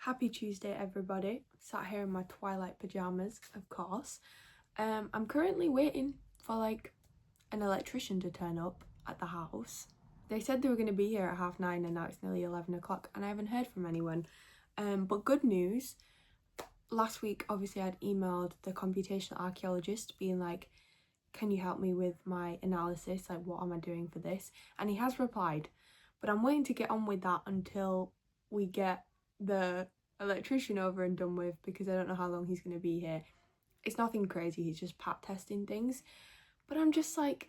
Happy Tuesday, everybody. Sat here in my twilight pajamas, of course. I'm currently waiting for an electrician to turn up at the house. They said they were going to be here at 9:30 and now it's nearly 11 o'clock and I haven't heard from anyone. But good news, last week obviously I'd emailed the computational archaeologist being like, can you help me with my analysis? Like, what am I doing for this? And he has replied, but I'm waiting to get on with that until we get the electrician over and done with, because I don't know how long he's going to be here. It's nothing crazy, he's just pat testing things. But I'm just like,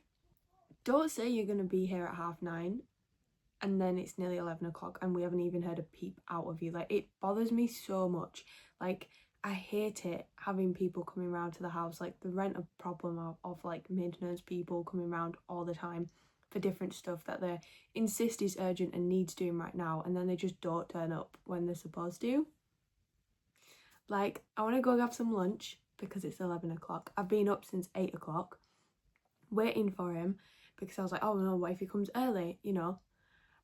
don't say you're going to be here at 9:30 and then it's nearly 11 o'clock and we haven't even heard a peep out of you. Like, it bothers me so much. Like, I hate it having people coming around to the house. Like, the rent a problem of like maintenance people coming around all the time for different stuff that they insist is urgent and needs doing right now, and then they just don't turn up when they're supposed to. Like, I want to go have some lunch because it's 11 o'clock. I've been up since 8 o'clock waiting for him because I was like, oh no, what if he comes early, you know?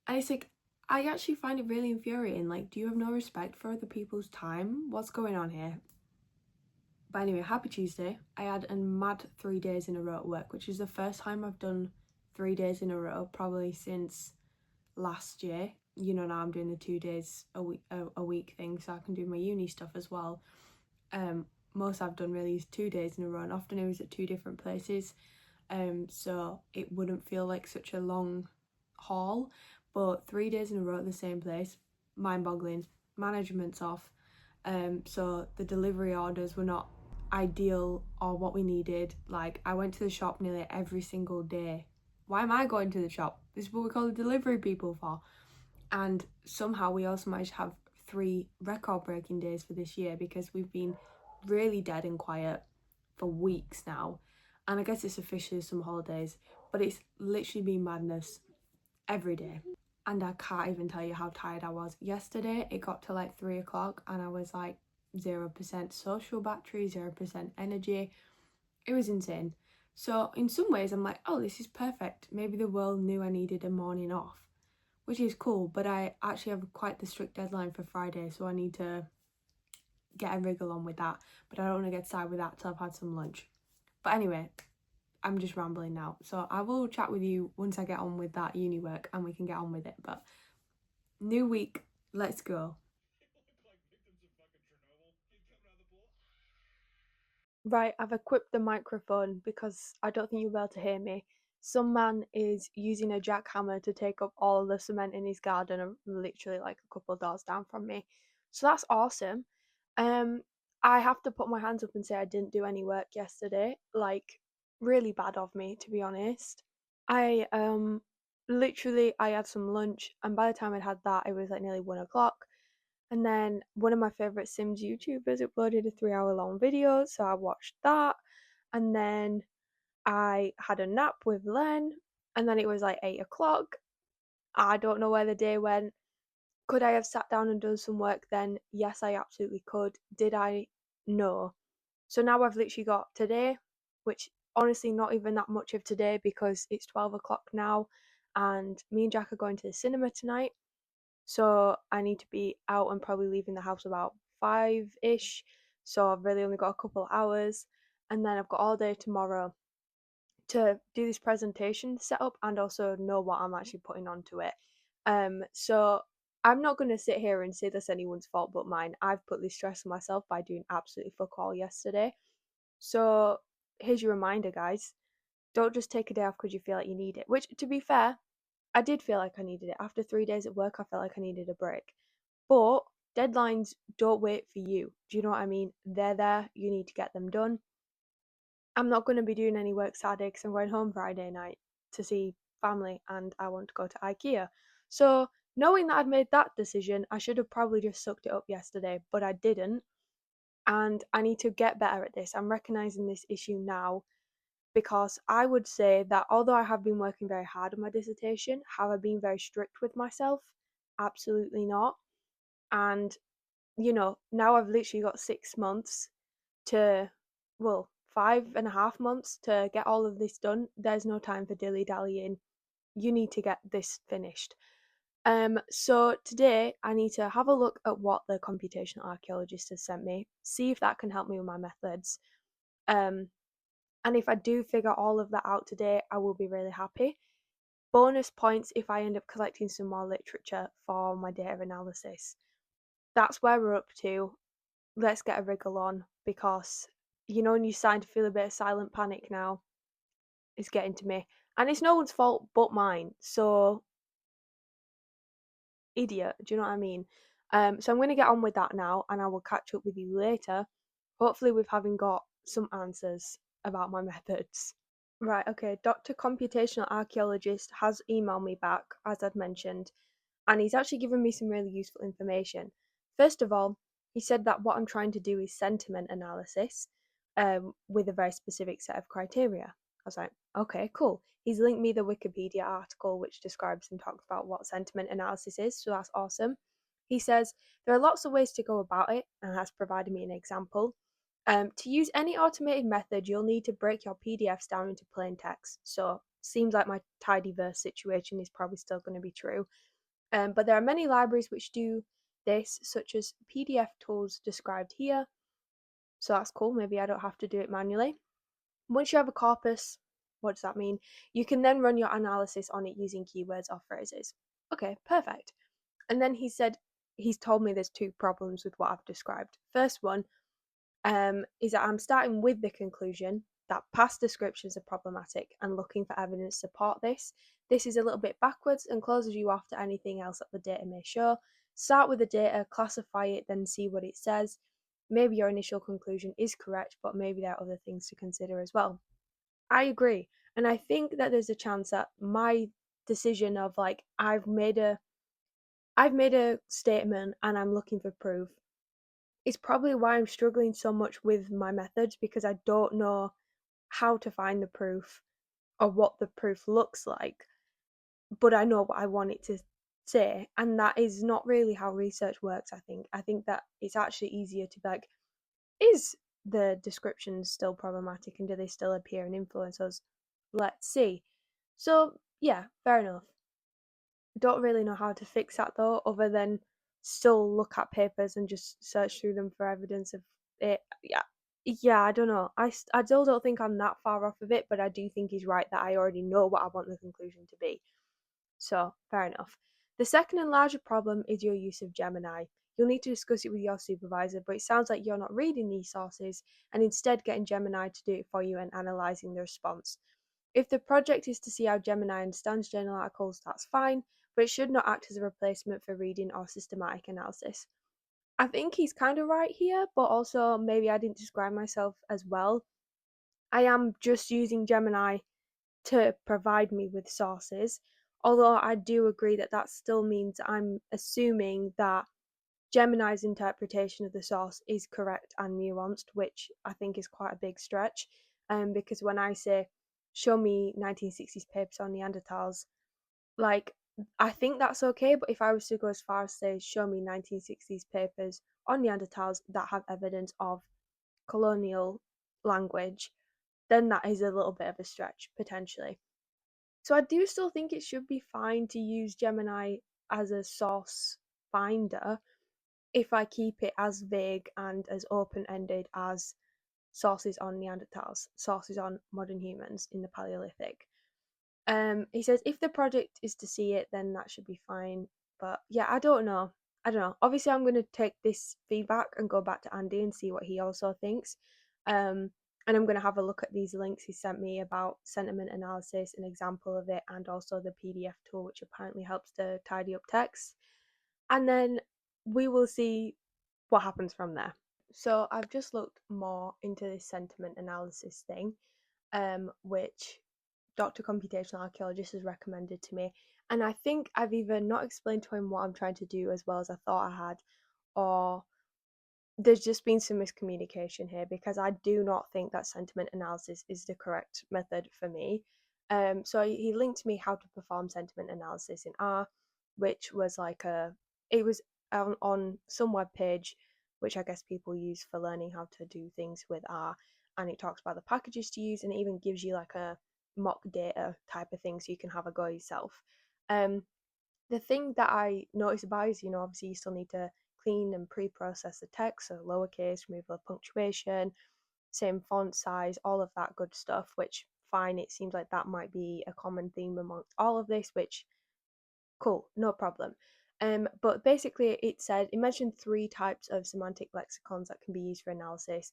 And it's like, I actually find it really infuriating. Like, do you have no respect for other people's time? What's going on here? But anyway, happy Tuesday. I had a mad 3 days in a row at work, which is the first time I've done 3 days in a row probably since last year. You know, now I'm doing the 2 days a week thing, so I can do my uni stuff as well. Most I've done really is 2 days in a row, and often it was at 2 different places. So it wouldn't feel like such a long haul. But 3 days in a row at the same place, mind-boggling. Management's off, so the delivery orders were not ideal or what we needed. Like, I went to the shop nearly every single day. Why am I going to the shop? This is what we call the delivery people for. And somehow we also managed to have 3 record-breaking days for this year because we've been really dead and quiet for weeks now. And I guess it's officially some holidays, but it's literally been madness every day. And I can't even tell you how tired I was. Yesterday, it got to like 3 o'clock and I was like 0% social battery, 0% energy. It was insane. So in some ways, I'm like, oh, this is perfect. Maybe the world knew I needed a morning off, which is cool. But I actually have quite the strict deadline for Friday, so I need to get a wriggle on with that. But I don't want to get started with that till I've had some lunch. But anyway, I'm just rambling now, so I will chat with you once I get on with that uni work and we can get on with it. But new week, let's go. Right, I've equipped the microphone because I don't think you'll be able to hear me. Some man is using a jackhammer to take up all the cement in his garden, literally like a couple of doors down from me. So that's awesome. I have to put my hands up and say I didn't do any work yesterday. Like, really bad of me, to be honest. I literally I had some lunch, and by the time I'd had that, it was like nearly 1 o'clock. And then one of my favorite Sims YouTubers uploaded a 3 hour long video, so I watched that. And then I had a nap with Len, and then it was like 8 o'clock. I don't know where the day went. Could I have sat down and done some work then? Yes, I absolutely could. Did I? No. So now I've literally got today, which honestly not even that much of today because it's 12 o'clock now, and me and Jack are going to the cinema tonight. So I need to be out and probably leaving the house about 5-ish. So I've really only got a couple of hours. And then I've got all day tomorrow to do this presentation setup and also know what I'm actually putting onto it. So I'm not going to sit here and say that's anyone's fault but mine. I've put this stress on myself by doing absolutely fuck all yesterday. So here's your reminder, guys. Don't just take a day off because you feel like you need it. Which, to be fair, I did feel like I needed it. After 3 days at work, I felt like I needed a break. But deadlines don't wait for you. Do you know what I mean? They're there. You need to get them done. I'm not going to be doing any work Saturday because I'm going home Friday night to see family and I want to go to IKEA. So knowing that I'd made that decision, I should have probably just sucked it up yesterday, but I didn't. And I need to get better at this. I'm recognizing this issue now because I would say that although I have been working very hard on my dissertation, have I been very strict with myself? Absolutely not. And, you know, now I've literally got 6 months to, well, 5.5 months to get all of this done. There's no time for dilly dallying. You need to get this finished. So today I need to have a look at what the computational archaeologist has sent me, see if that can help me with my methods. And if I do figure all of that out today, I will be really happy. Bonus points if I end up collecting some more literature for my data analysis. That's where we're up to. Let's get a wriggle on, because when you're starting to feel a bit of silent panic now, it's getting to me. And it's no one's fault but mine. So idiot, do you know what I mean? So I'm going to get on with that now, and I will catch up with you later, hopefully with having got some answers about my methods. Right, okay, Dr. Computational Archaeologist has emailed me back, as I'd mentioned, and he's actually given me some really useful information. First of all, he said that what I'm trying to do is sentiment analysis, with a very specific set of criteria. I was like, okay, cool. He's linked me the Wikipedia article which describes and talks about what sentiment analysis is, so that's awesome. He says there are lots of ways to go about it and has provided me an example. To use any automated method, you'll need to break your PDFs down into plain text. So, seems like my tidyverse situation is probably still going to be true. But there are many libraries which do this, such as PDF tools described here. So that's cool. Maybe I don't have to do it manually. Once you have a corpus, what does that mean? You can then run your analysis on it using keywords or phrases. Okay, perfect. And then he said he's told me there's two problems with what I've described. First one, is that I'm starting with the conclusion that past descriptions are problematic and looking for evidence to support this. This is a little bit backwards and closes you off to anything else that the data may show. Start with the data, classify it, then see what it says. Maybe your initial conclusion is correct, but maybe there are other things to consider as well. I agree. And I think that there's a chance that my decision of like I've made a statement and I'm looking for proof is probably why I'm struggling so much with my methods, because I don't know how to find the proof or what the proof looks like, but I know what I want it to say, and that is not really how research works. I think that it's actually easier to be like, is the descriptions still problematic and do they still appear and influence us? Let's see. So yeah, fair enough. Don't really know how to fix that though, other than still look at papers and just search through them for evidence of it. Yeah, I don't know. I still don't think I'm that far off of it, but I do think he's right that I already know what I want the conclusion to be. So, fair enough. The second and larger problem is your use of Gemini. You'll need to discuss it with your supervisor, but it sounds like you're not reading these sources and instead getting Gemini to do it for you and analysing the response. If the project is to see how Gemini understands journal articles, that's fine, but it should not act as a replacement for reading or systematic analysis. I think he's kind of right here, but also maybe I didn't describe myself as well. I am just using Gemini to provide me with sources, although I do agree that that still means I'm assuming that Gemini's interpretation of the source is correct and nuanced, which I think is quite a big stretch. Because when I say, show me 1960s papers on Neanderthals, like, I think that's okay, but if I was to go as far as say, show me 1960s papers on Neanderthals that have evidence of colonial language, then that is a little bit of a stretch, potentially. So I do still think it should be fine to use Gemini as a source finder if I keep it as vague and as open-ended as sources on Neanderthals, sources on modern humans in the Paleolithic. He says if the project is to see it, then that should be fine. But yeah, I don't know. Obviously, I'm going to take this feedback and go back to Andy and see what he also thinks. And I'm going to have a look at these links he sent me about sentiment analysis, an example of it, and also the PDF tool, which apparently helps to tidy up text. And then we will see what happens from there. So I've just looked more into this sentiment analysis thing, which Dr. Computational Archaeologist has recommended to me. And I think I've either not explained to him what I'm trying to do as well as I thought I had, or there's just been some miscommunication here, because I do not think that sentiment analysis is the correct method for me. So he linked me how to perform sentiment analysis in R, which was it was on some web page, which I guess people use for learning how to do things with R, and it talks about the packages to use and it even gives you like a mock data type of thing so you can have a go yourself. The thing that I notice about is, obviously you still need to clean and pre-process the text, so lowercase, removal of punctuation, same font size, all of that good stuff, which fine, it seems like that might be a common theme amongst all of this, which cool, no problem. But basically it mentioned 3 types of semantic lexicons that can be used for analysis.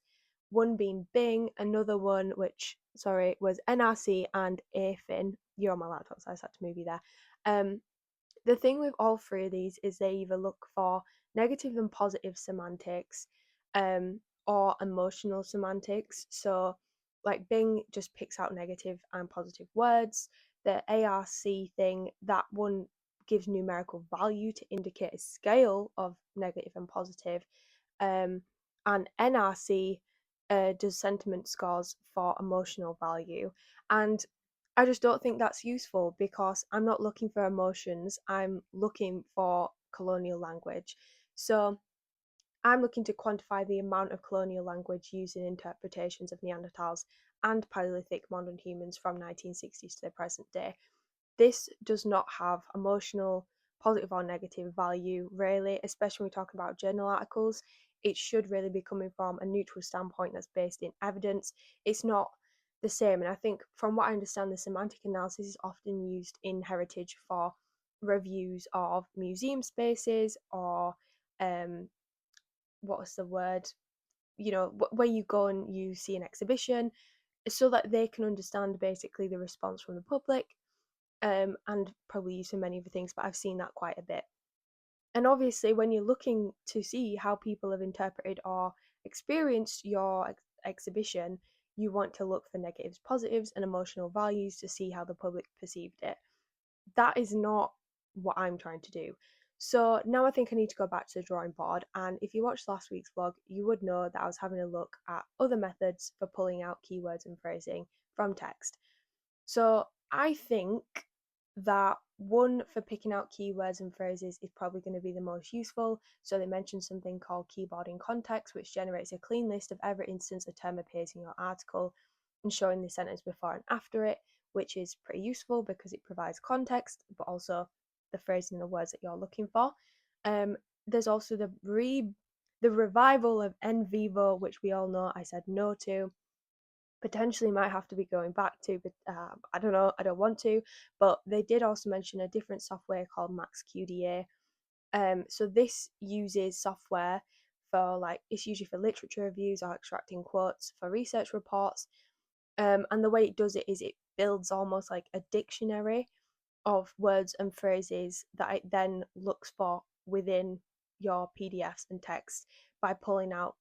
One being Bing, another one which, sorry, was NRC and AFIN. You're on my laptop, so I just had to move you there. The thing with all 3 of these is they either look for negative and positive semantics, or emotional semantics. So, like Bing just picks out negative and positive words. The ARC thing, that one gives numerical value to indicate a scale of negative and positive. And NRC does sentiment scores for emotional value. And I just don't think that's useful because I'm not looking for emotions, I'm looking for colonial language. So I'm looking to quantify the amount of colonial language used in interpretations of Neanderthals and Paleolithic modern humans from 1960s to the present day. This does not have emotional, positive or negative value, really, especially when we talk about journal articles. It should really be coming from a neutral standpoint that's based in evidence. It's not the same. And I think, from what I understand, the semantic analysis is often used in heritage for reviews of museum spaces or, what's the word? Where you go and you see an exhibition, so that they can understand basically the response from the public, and probably use for many other things, but I've seen that quite a bit. And obviously, when you're looking to see how people have interpreted or experienced your exhibition, you want to look for negatives, positives, and emotional values to see how the public perceived it. That is not what I'm trying to do. So now I think I need to go back to the drawing board. And if you watched last week's vlog, you would know that I was having a look at other methods for pulling out keywords and phrasing from text. So I think that one for picking out keywords and phrases is probably going to be the most useful. So they mentioned something called keyboard in context, which generates a clean list of every instance a term appears in your article and showing the sentence before and after it, which is pretty useful because it provides context, but also the phrasing and the words that you're looking for. There's also the revival of en vivo, which we all know I said no to. Potentially might have to be going back to, but I don't know, I don't want to. But they did also mention a different software called MaxQDA. So this uses software for, like, it's usually for literature reviews or extracting quotes for research reports. And the way it does it is it builds almost like a dictionary of words and phrases that it then looks for within your PDFs and text by pulling out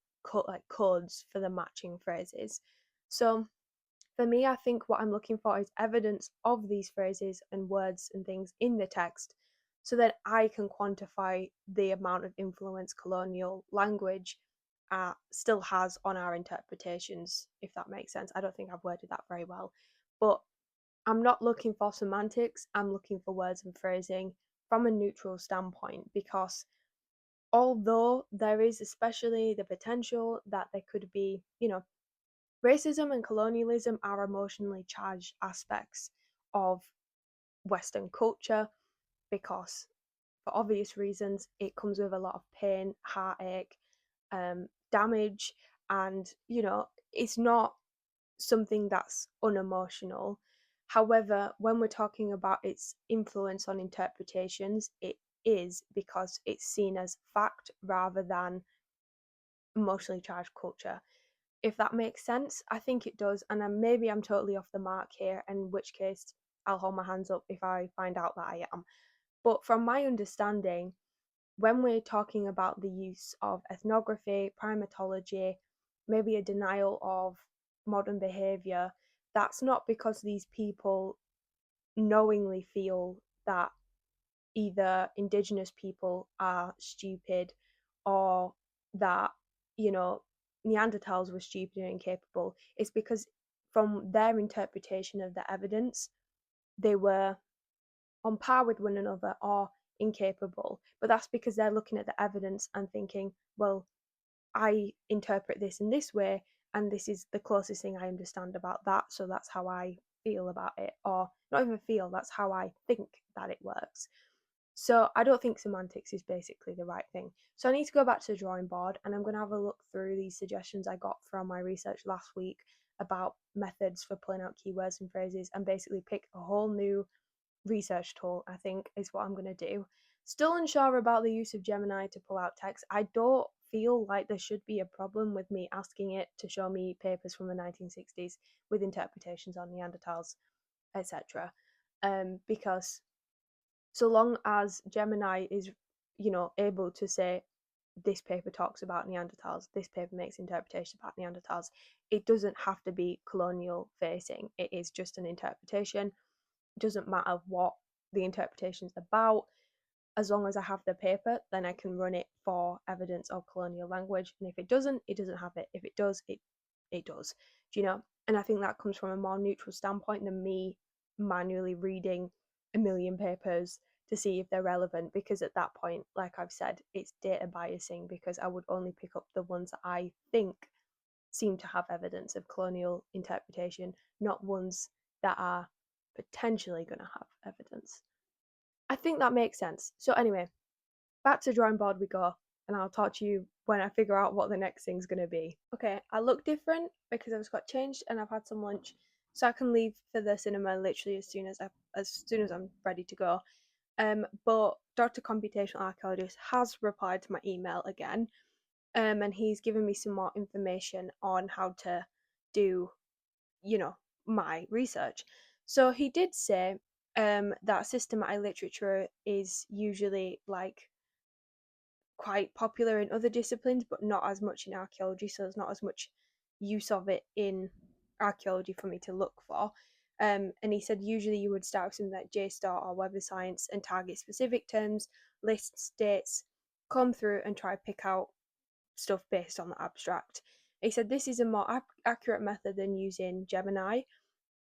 codes for the matching phrases. So for me, I think what I'm looking for is evidence of these phrases and words and things in the text so that I can quantify the amount of influence colonial language still has on our interpretations, if that makes sense. I don't think I've worded that very well. But I'm not looking for semantics, I'm looking for words and phrasing from a neutral standpoint, because although there is especially the potential that there could be, racism and colonialism are emotionally charged aspects of Western culture because, for obvious reasons, it comes with a lot of pain, heartache, damage, and it's not something that's unemotional. However, when we're talking about its influence on interpretations, it is because it's seen as fact rather than emotionally charged culture. If that makes sense, I think it does, and maybe I'm totally off the mark here, in which case I'll hold my hands up if I find out that I am. But from my understanding, when we're talking about the use of ethnography, primatology, maybe a denial of modern behaviour, that's not because these people knowingly feel that either Indigenous people are stupid or that, Neanderthals were stupid and incapable. It's because, from their interpretation of the evidence, they were on par with one another or incapable. But that's because they're looking at the evidence and thinking, well, I interpret this in this way, and this is the closest thing I understand about that, so that's how I feel about it. Or not even feel, that's how I think that it works. So I don't think semantics is basically the right thing. So I need to go back to the drawing board, and I'm going to have a look through these suggestions I got from my research last week about methods for pulling out keywords and phrases, and basically pick a whole new research tool, I think, is what I'm going to do. Still unsure about the use of Gemini to pull out text. I don't feel like there should be a problem with me asking it to show me papers from the 1960s with interpretations on Neanderthals, etc. Because so long as Gemini is, able to say, this paper talks about Neanderthals, this paper makes interpretation about Neanderthals, it doesn't have to be colonial facing. It is just an interpretation. It doesn't matter what the interpretation's about. As long as I have the paper, then I can run it for evidence of colonial language. And if it doesn't have it. If it does, it does. Do you know? And I think that comes from a more neutral standpoint than me manually reading a million papers to see if they're relevant, because at that point, like I've said, it's data biasing, because I would only pick up the ones that I think seem to have evidence of colonial interpretation, not ones that are potentially going to have evidence. I think that makes sense. So anyway, back to drawing board we go, and I'll talk to you when I figure out what the next thing's going to be. Okay, I look different because I've just got changed and I've had some lunch, so I can leave for the cinema literally as soon as I'm ready to go. But Dr. Computational Archaeologist has replied to my email again, and he's given me some more information on how to do, my research. So he did say that systematic literature is usually like quite popular in other disciplines, but not as much in archaeology. So there's not as much use of it in archaeology for me to look for. And he said usually you would start with something like JSTOR or Web of Science and target specific terms, lists, dates, come through and try to pick out stuff based on the abstract. He said this is a more accurate method than using Gemini,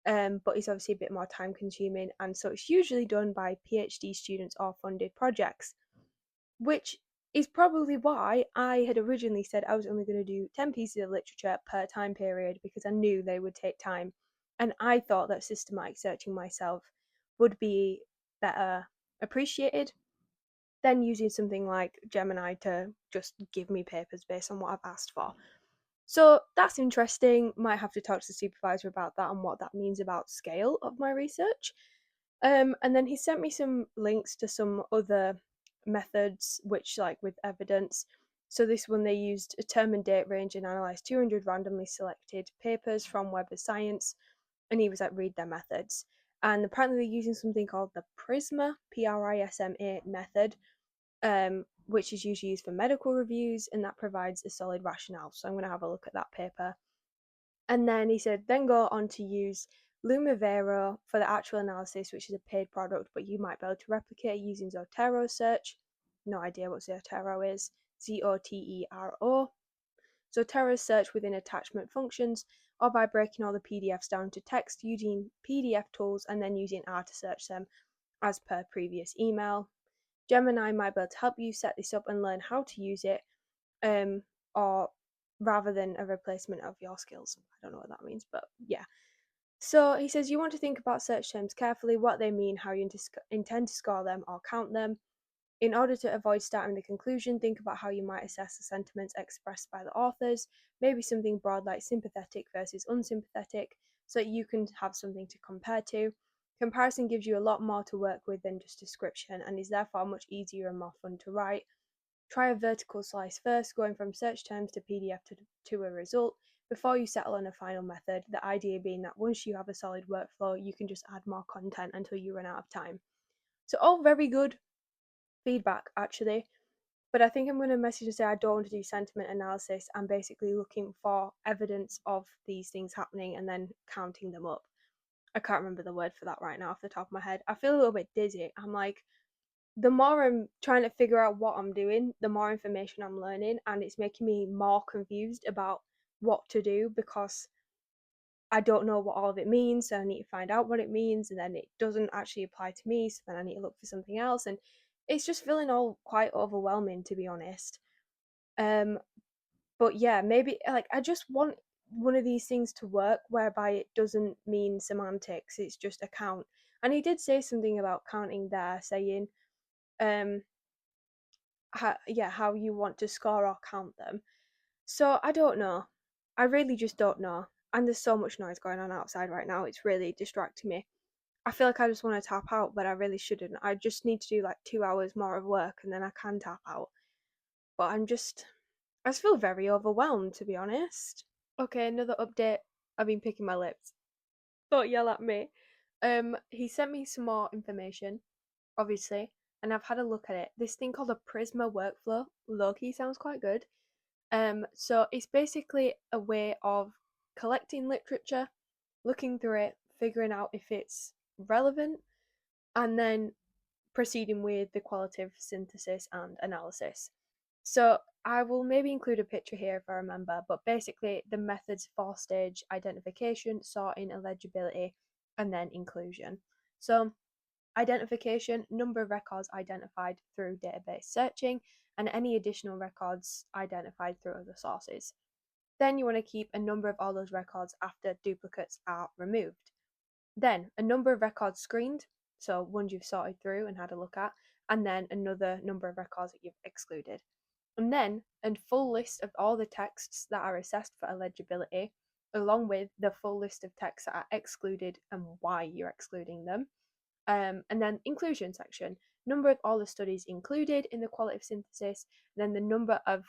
but it's obviously a bit more time consuming, and so it's usually done by PhD students or funded projects, which is probably why I had originally said I was only going to do 10 pieces of literature per time period, because I knew they would take time. And I thought that systematic searching myself would be better appreciated than using something like Gemini to just give me papers based on what I've asked for. So that's interesting. Might have to talk to the supervisor about that and what that means about scale of my research. And then he sent me some links to some other methods, which, like with evidence. So this one, they used a term and date range and analysed 200 randomly selected papers from Web of Science, and he was like, read their methods. And apparently they're using something called the PRISMA, PRISMA method, which is usually used for medical reviews, and that provides a solid rationale. So I'm going to have a look at that paper. And then he said, then go on to use Lumivero for the actual analysis, which is a paid product, but you might be able to replicate using Zotero search. No idea what Zotero is. Zotero. Zotero search within attachment functions, or by breaking all the PDFs down to text using PDF tools and then using R to search them, as per previous email. Gemini might be able to help you set this up and learn how to use it, or rather than a replacement of your skills. I don't know what that means, but yeah. So he says you want to think about search terms carefully, what they mean, how you intend to score them or count them. In order to avoid starting the conclusion, think about how you might assess the sentiments expressed by the authors, maybe something broad like sympathetic versus unsympathetic, so that you can have something to compare to. Comparison gives you a lot more to work with than just description, and is therefore much easier and more fun to write. Try a vertical slice first, going from search terms to PDF to a result, before you settle on a final method, the idea being that once you have a solid workflow, you can just add more content until you run out of time. So all very good feedback, actually, but I think I'm going to message and say I don't want to do sentiment analysis. I'm basically looking for evidence of these things happening and then counting them up. I can't remember the word for that right now off the top of my head. I feel a little bit dizzy. I'm like, the more I'm trying to figure out what I'm doing, the more information I'm learning, and it's making me more confused about what to do, because I don't know what all of it means, so I need to find out what it means, and then it doesn't actually apply to me, so then I need to look for something else, and it's just feeling all quite overwhelming, to be honest. But yeah, maybe like I just want one of these things to work whereby it doesn't mean semantics, it's just a count. And he did say something about counting there, saying how you want to score or count them. So I don't know. I really just don't know. And there's so much noise going on outside right now. It's really distracting me. I feel like I just want to tap out, but I really shouldn't. I just need to do like 2 hours more of work and then I can tap out. But I just feel very overwhelmed, to be honest. Okay, another update. I've been picking my lips. Don't yell at me. He sent me some more information, obviously, and I've had a look at it. This thing called a PRISMA Workflow. Lowkey sounds quite good. So it's basically a way of collecting literature, looking through it, figuring out if it's relevant, and then proceeding with the qualitative synthesis and analysis. So I will maybe include a picture here if I remember, but basically the methods: 4-stage identification, sorting, illegibility, and then inclusion. So identification: number of records identified through database searching, and any additional records identified through other sources. Then you want to keep a number of all those records after duplicates are removed. Then a number of records screened, so ones you've sorted through and had a look at, and then another number of records that you've excluded. And then a full list of all the texts that are assessed for eligibility, along with the full list of texts that are excluded and why you're excluding them. And then inclusion section: number of all the studies included in the qualitative synthesis, then the number of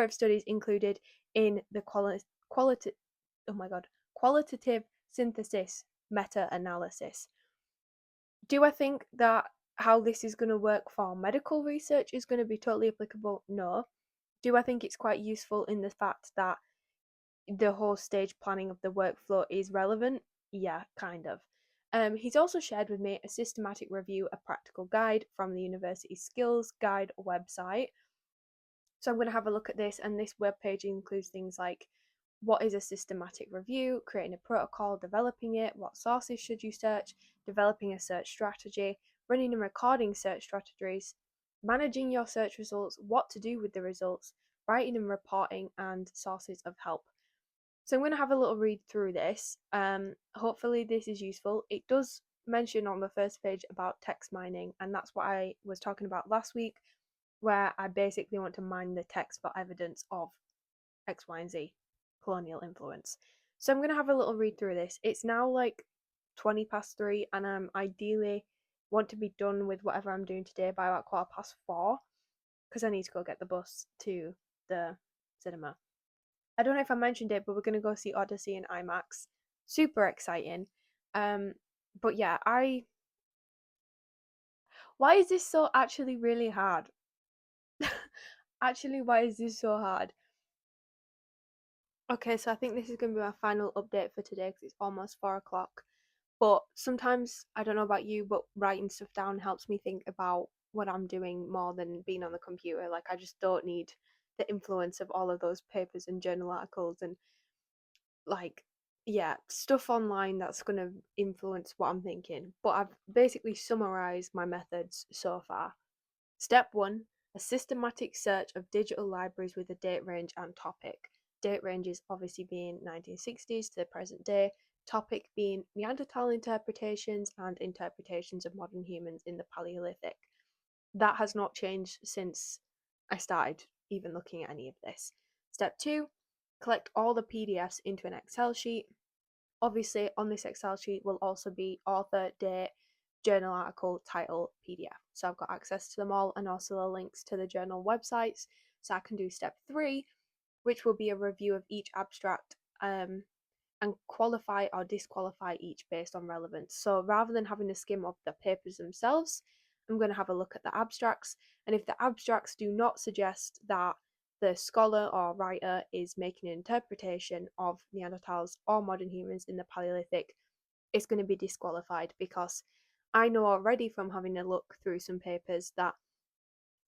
studies included in the qualitative synthesis meta-analysis. Do I think that how this is going to work for medical research is going to be totally applicable? No. Do I think it's quite useful in the fact that the whole stage planning of the workflow is relevant? Yeah, kind of. He's also shared with me a systematic review, a practical guide from the University Skills Guide website. So I'm going to have a look at this, and this webpage includes things like what is a systematic review, creating a protocol, developing it, what sources should you search, developing a search strategy, running and recording search strategies, managing your search results, what to do with the results, writing and reporting, and sources of help. So I'm going to have a little read through this. Hopefully this is useful. It does mention on the first page about text mining, and that's what I was talking about last week, where I basically want to mine the text for evidence of X, Y, and Z colonial influence. So I'm going to have a little read through this. It's now like 20 past 3, and I ideally want to be done with whatever I'm doing today by about 4:15, because I need to go get the bus to the cinema. I don't know if I mentioned it, but we're going to go see Odyssey in IMAX. Super exciting. But yeah, why is this so actually really hard? Actually, why is this so hard? Okay, so I think this is going to be my final update for today because it's almost 4 o'clock. But sometimes, I don't know about you, but writing stuff down helps me think about what I'm doing more than being on the computer. Like, I just don't need the influence of all of those papers and journal articles and, like, yeah, stuff online that's going to influence what I'm thinking. But I've basically summarised my methods so far. Step 1: a systematic search of digital libraries with a date range and topic. Date ranges obviously being 1960s to the present day, topic being Neanderthal interpretations and interpretations of modern humans in the Paleolithic. That has not changed since I started even looking at any of this. Step 2: collect all the PDFs into an Excel sheet. Obviously, on this Excel sheet will also be author, date, journal article, title, PDF. So I've got access to them all, and also the links to the journal websites. So I can do step 3, which will be a review of each abstract and qualify or disqualify each based on relevance. So rather than having to skim of the papers themselves, I'm going to have a look at the abstracts. And if the abstracts do not suggest that the scholar or writer is making an interpretation of Neanderthals or modern humans in the Paleolithic, it's going to be disqualified, because I know already from having a look through some papers that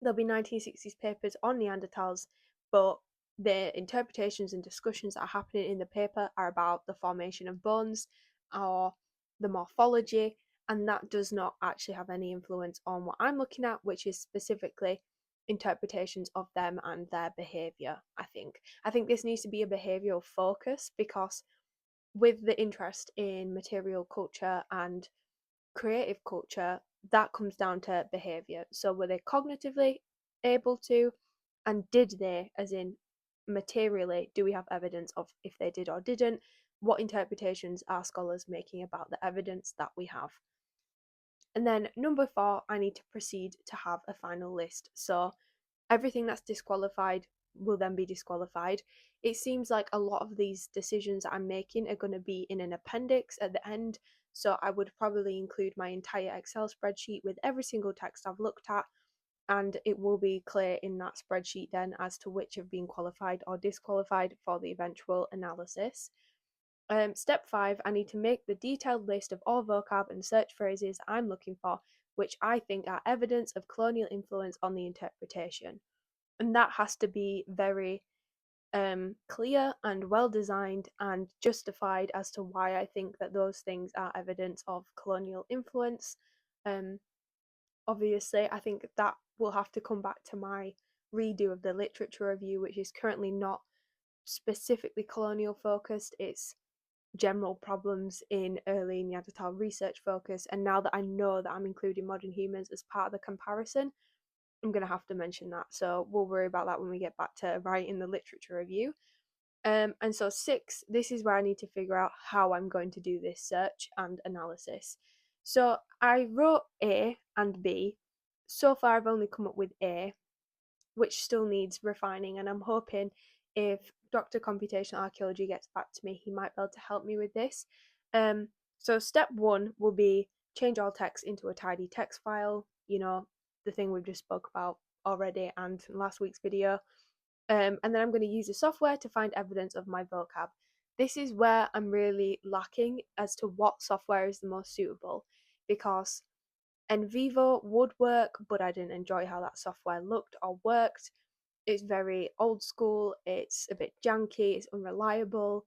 there'll be 1960s papers on Neanderthals, but the interpretations and discussions that are happening in the paper are about the formation of bones or the morphology, and that does not actually have any influence on what I'm looking at, which is specifically interpretations of them and their behaviour. I think this needs to be a behavioural focus, because with the interest in material culture and creative culture, that comes down to behaviour. So were they cognitively able to, and did they, as in materially, do we have evidence of if they did or didn't? What interpretations are scholars making about the evidence that we have? And then number 4, I need to proceed to have a final list. So everything that's disqualified will then be disqualified. It seems like a lot of these decisions I'm making are going to be in an appendix at the end. So I would probably include my entire Excel spreadsheet with every single text I've looked at, and it will be clear in that spreadsheet then as to which have been qualified or disqualified for the eventual analysis. Step 5, I need to make the detailed list of all vocab and search phrases I'm looking for, which I think are evidence of colonial influence on the interpretation. And that has to be very clear and well designed and justified as to why I think that those things are evidence of colonial influence. Um, Obviously, I think that will have to come back to my redo of the literature review, which is currently not specifically colonial focused. It's general problems in early Neanderthal research focus. And now that I know that I'm including modern humans as part of the comparison, I'm going to have to mention that. So we'll worry about that when we get back to writing the literature review. And so 6, this is where I need to figure out how I'm going to do this search and analysis. So I wrote A and B. So far I've only come up with A, which still needs refining, and I'm hoping if Dr. Computational Archaeology gets back to me, he might be able to help me with this. So step 1 will be change all text into a tidy text file, the thing we've just spoke about already and in last week's video. And then I'm going to use the software to find evidence of my vocab. This is where I'm really lacking as to what software is the most suitable, because NVivo would work, but I didn't enjoy how that software looked or worked. It's very old school, it's a bit janky, it's unreliable.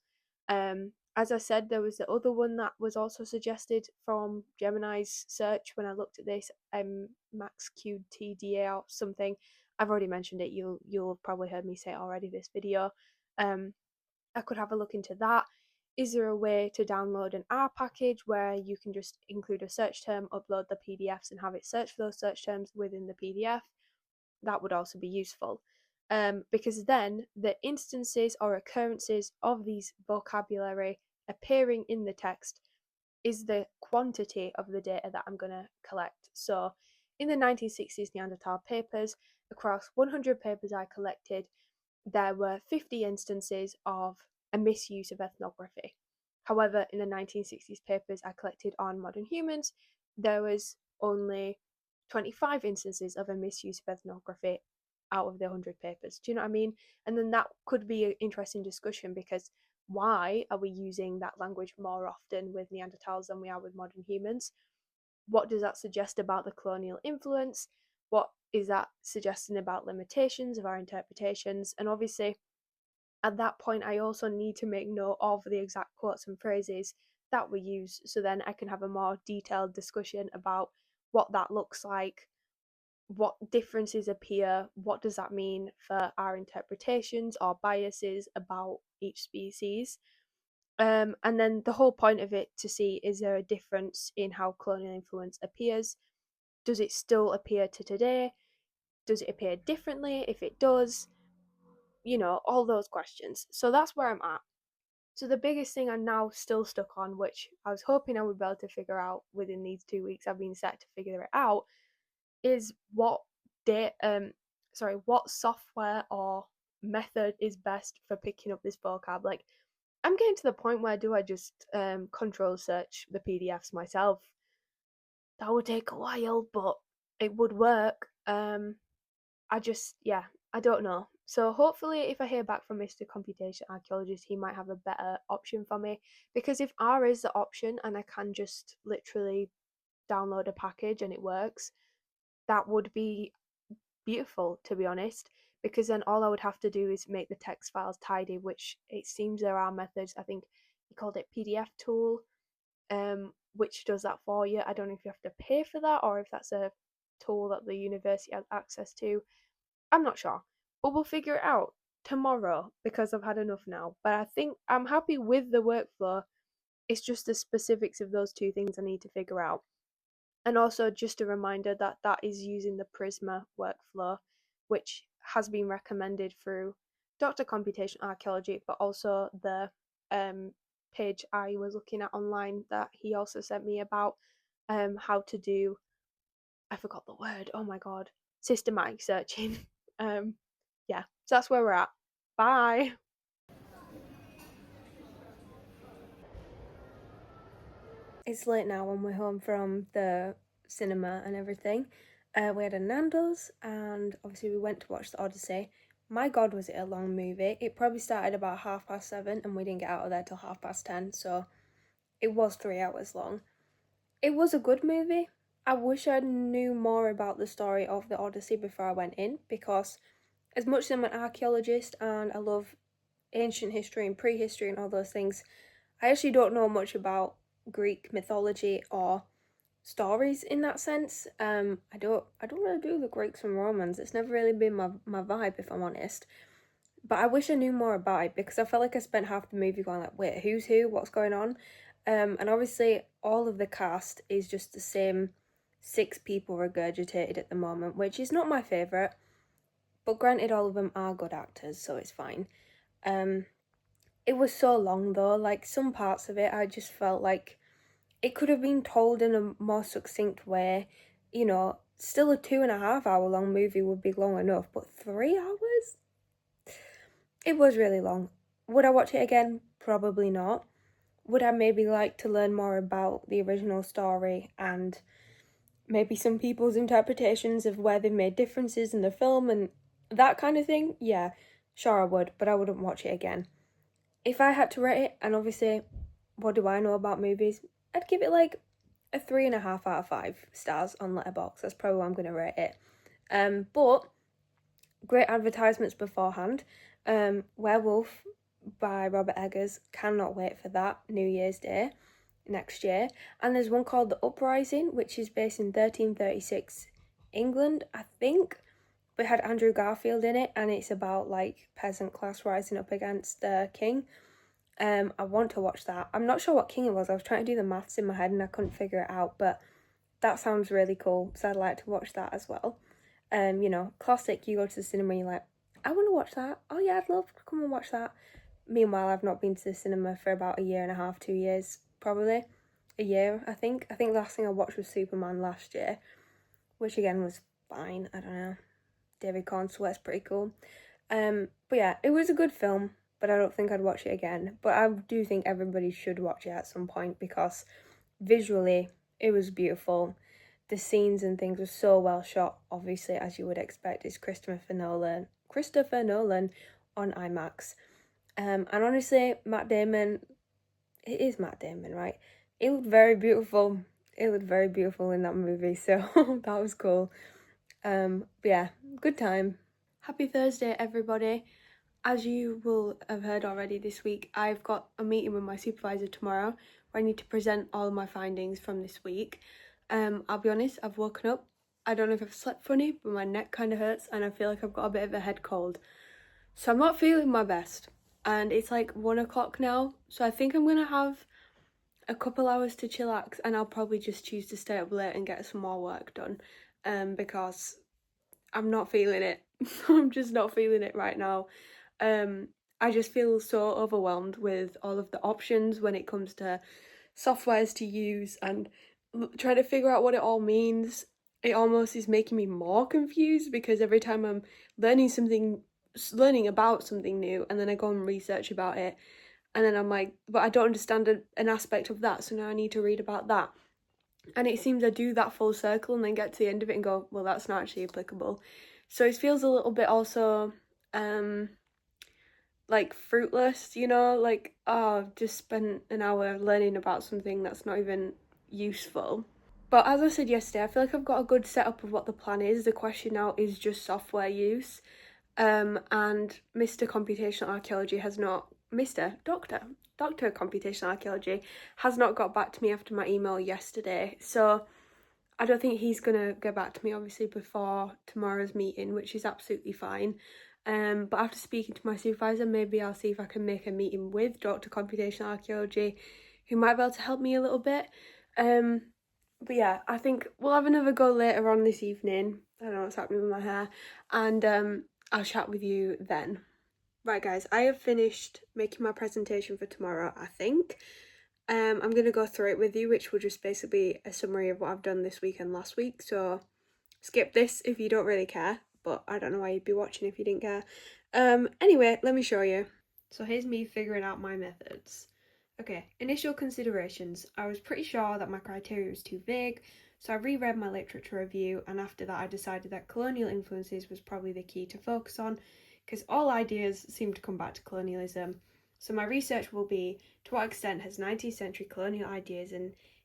As I said, there was the other one that was also suggested from Gemini's search when I looked at this, MaxQTDA or something. I've already mentioned it, you'll have probably heard me say it already this video. I could have a look into that. Is there a way to download an R package where you can just include a search term, upload the PDFs, and have it search for those search terms within the PDF? That would also be useful. Because then the instances or occurrences of these vocabulary appearing in the text is the quantity of the data that I'm going to collect. So in the 1960s Neanderthal papers, across 100 papers I collected, there were 50 instances of a misuse of ethnography. However, in the 1960s papers I collected on modern humans, there was only 25 instances of a misuse of ethnography out of the 100 papers. Do you know what I mean? And then that could be an interesting discussion, because why are we using that language more often with Neanderthals than we are with modern humans? What does that suggest about the colonial influence? What is that suggesting about limitations of our interpretations? And obviously, at that point, I also need to make note of the exact quotes and phrases that we use, so then I can have a more detailed discussion about what that looks like, what differences appear, what does that mean for our interpretations or biases about each species. And then the whole point of it to see, is there a difference in how colonial influence appears? Does it still appear to today? Does it appear differently? If it does, all those questions. So that's where I'm at. So the biggest thing I'm now still stuck on, which I was hoping I would be able to figure out within these 2 weeks I've been set to figure it out, is what what software or method is best for picking up this vocab. Like, I'm getting to the point where, do I just control search the PDFs myself? That would take a while, but it would work. I don't know. So hopefully, if I hear back from Mr. Computational Archaeologist, he might have a better option for me. Because if R is the option and I can just literally download a package and it works, that would be beautiful, to be honest. Because then all I would have to do is make the text files tidy, which it seems there are methods. I think he called it PDF tool, which does that for you. I don't know if you have to pay for that or if that's a tool that the university has access to. I'm not sure, but we'll figure it out tomorrow because I've had enough now. But I think I'm happy with the workflow. It's just the specifics of those two things I need to figure out. And also just a reminder that that is using the PRISMA workflow, which has been recommended through Dr. Computational Archaeology, but also the page I was looking at online that he also sent me about how to do, I forgot the word, oh my god, systematic searching. Yeah, so that's where we're at. Bye. It's late now when we're home from the cinema and everything. We had a Nando's and obviously we went to watch The Odyssey. My god, was it a long movie. It probably started about 7:30 and we didn't get out of there till 10:30, so it was 3 hours long. It was a good movie. I wish I knew more about the story of The Odyssey before I went in, because as much as I'm an archaeologist and I love ancient history and prehistory and all those things, I actually don't know much about Greek mythology or stories in that sense. I don't really do the Greeks and Romans. It's never really been my vibe, if I'm honest. But I wish I knew more about it, because I felt like I spent half the movie going like, wait, who's who? What's going on? And obviously all of the cast is just the same 6 people regurgitated at the moment, which is not my favourite. But granted, all of them are good actors, so it's fine. It was so long though, like some parts of it I just felt like it could have been told in a more succinct way. You know, still a 2.5 hour long movie would be long enough, but 3 hours? It was really long. Would I watch it again? Probably not. Would I maybe like to learn more about the original story and maybe some people's interpretations of where they've made differences in the film and that kind of thing? Yeah, sure I would, but I wouldn't watch it again. If I had to rate it, and obviously, what do I know about movies? I'd give it like a 3.5 out of 5 stars on Letterboxd. That's probably what I'm going to rate it. But great advertisements beforehand. Werewolf by Robert Eggers. Cannot wait for that. New Year's Day next year. And there's one called The Uprising, which is based in 1336 England, I think. But it had Andrew Garfield in it, and it's about like peasant class rising up against the king. I want to watch that. I'm not sure what king it was. I was trying to do the maths in my head and I couldn't figure it out, but that sounds really cool, so I'd like to watch that as well. You know, classic, you go to the cinema and you're like, I want to watch that. Oh yeah, I'd love to come and watch that. Meanwhile, I've not been to the cinema for about 1.5 years, 2 years, probably. A year, I think. I think the last thing I watched was Superman last year, which again was fine. I don't know. David Cornswear's pretty cool. But yeah, it was a good film, but I don't think I'd watch it again. But I do think everybody should watch it at some point, because visually it was beautiful. The scenes and things were so well shot, obviously, as you would expect. It's Christopher Nolan on IMAX. And honestly, Matt Damon, it is Matt Damon, right? It looked very beautiful. It looked very beautiful in that movie, so that was cool. But yeah, good time. Happy Thursday, everybody. As you will have heard already this week, I've got a meeting with my supervisor tomorrow where I need to present all my findings from this week. I'll be honest, I've woken up. I don't know if I've slept funny, but my neck kind of hurts and I feel like I've got a bit of a head cold. So I'm not feeling my best. And it's like 1 o'clock now, so I think I'm going to have a couple hours to chillax, and I'll probably just choose to stay up late and get some more work done, because I'm not feeling it. I'm just not feeling it right now. I just feel so overwhelmed with all of the options when it comes to softwares to use and trying to figure out what it all means. It almost is making me more confused, because every time I'm learning about something new, and then I go and research about it, and then I'm like, but I don't understand an aspect of that, so now I need to read about that. And it seems I do that full circle and then get to the end of it and go, well, that's not actually applicable. So it feels a little bit also like fruitless, you know, like, oh, I've just spent an hour learning about something that's not even useful. But as I said yesterday, I feel like I've got a good setup of what the plan is. The question now is just software use. And Mr. Computational Archaeology has not, Dr. Computational Archaeology has not got back to me after my email yesterday. So I don't think he's going to get back to me, obviously, before tomorrow's meeting, which is absolutely fine. But after speaking to my supervisor, maybe I'll see if I can make a meeting with Dr. Computational Archaeology, who might be able to help me a little bit. But yeah, I think we'll have another go later on this evening. I don't know what's happening with my hair. And I'll chat with you then. Right guys, I have finished making my presentation for tomorrow, I think. I'm going to go through it with you, which will just basically be a summary of what I've done this week and last week. So skip this if you don't really care, but I don't know why you'd be watching if you didn't care. Anyway, let me show you. So here's me figuring out my methods. Okay, initial considerations. I was pretty sure that my criteria was too vague, so I reread my literature review, and after that I decided that colonial influences was probably the key to focus on, because all ideas seem to come back to colonialism. So my research will be, to what extent has 19th century colonial ideas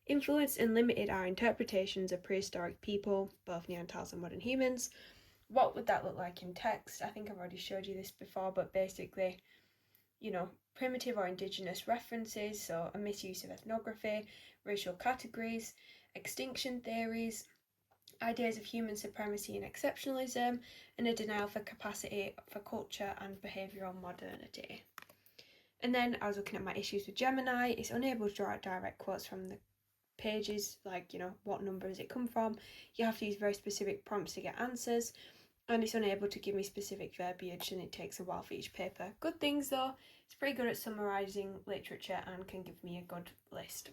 influenced and limited our interpretations of prehistoric people, both Neanderthals and modern humans? What would that look like in text? I think I've already showed you this before, but basically, primitive or indigenous references, so a misuse of ethnography, racial categories, extinction theories, ideas of human supremacy and exceptionalism, and a denial for capacity for culture and behavioural modernity. And then I was looking at my issues with Gemini. It's unable to draw out direct quotes from the pages, like, what number does it come from? You have to use very specific prompts to get answers, and it's unable to give me specific verbiage, and it takes a while for each paper. Good things though, it's pretty good at summarising literature and can give me a good list.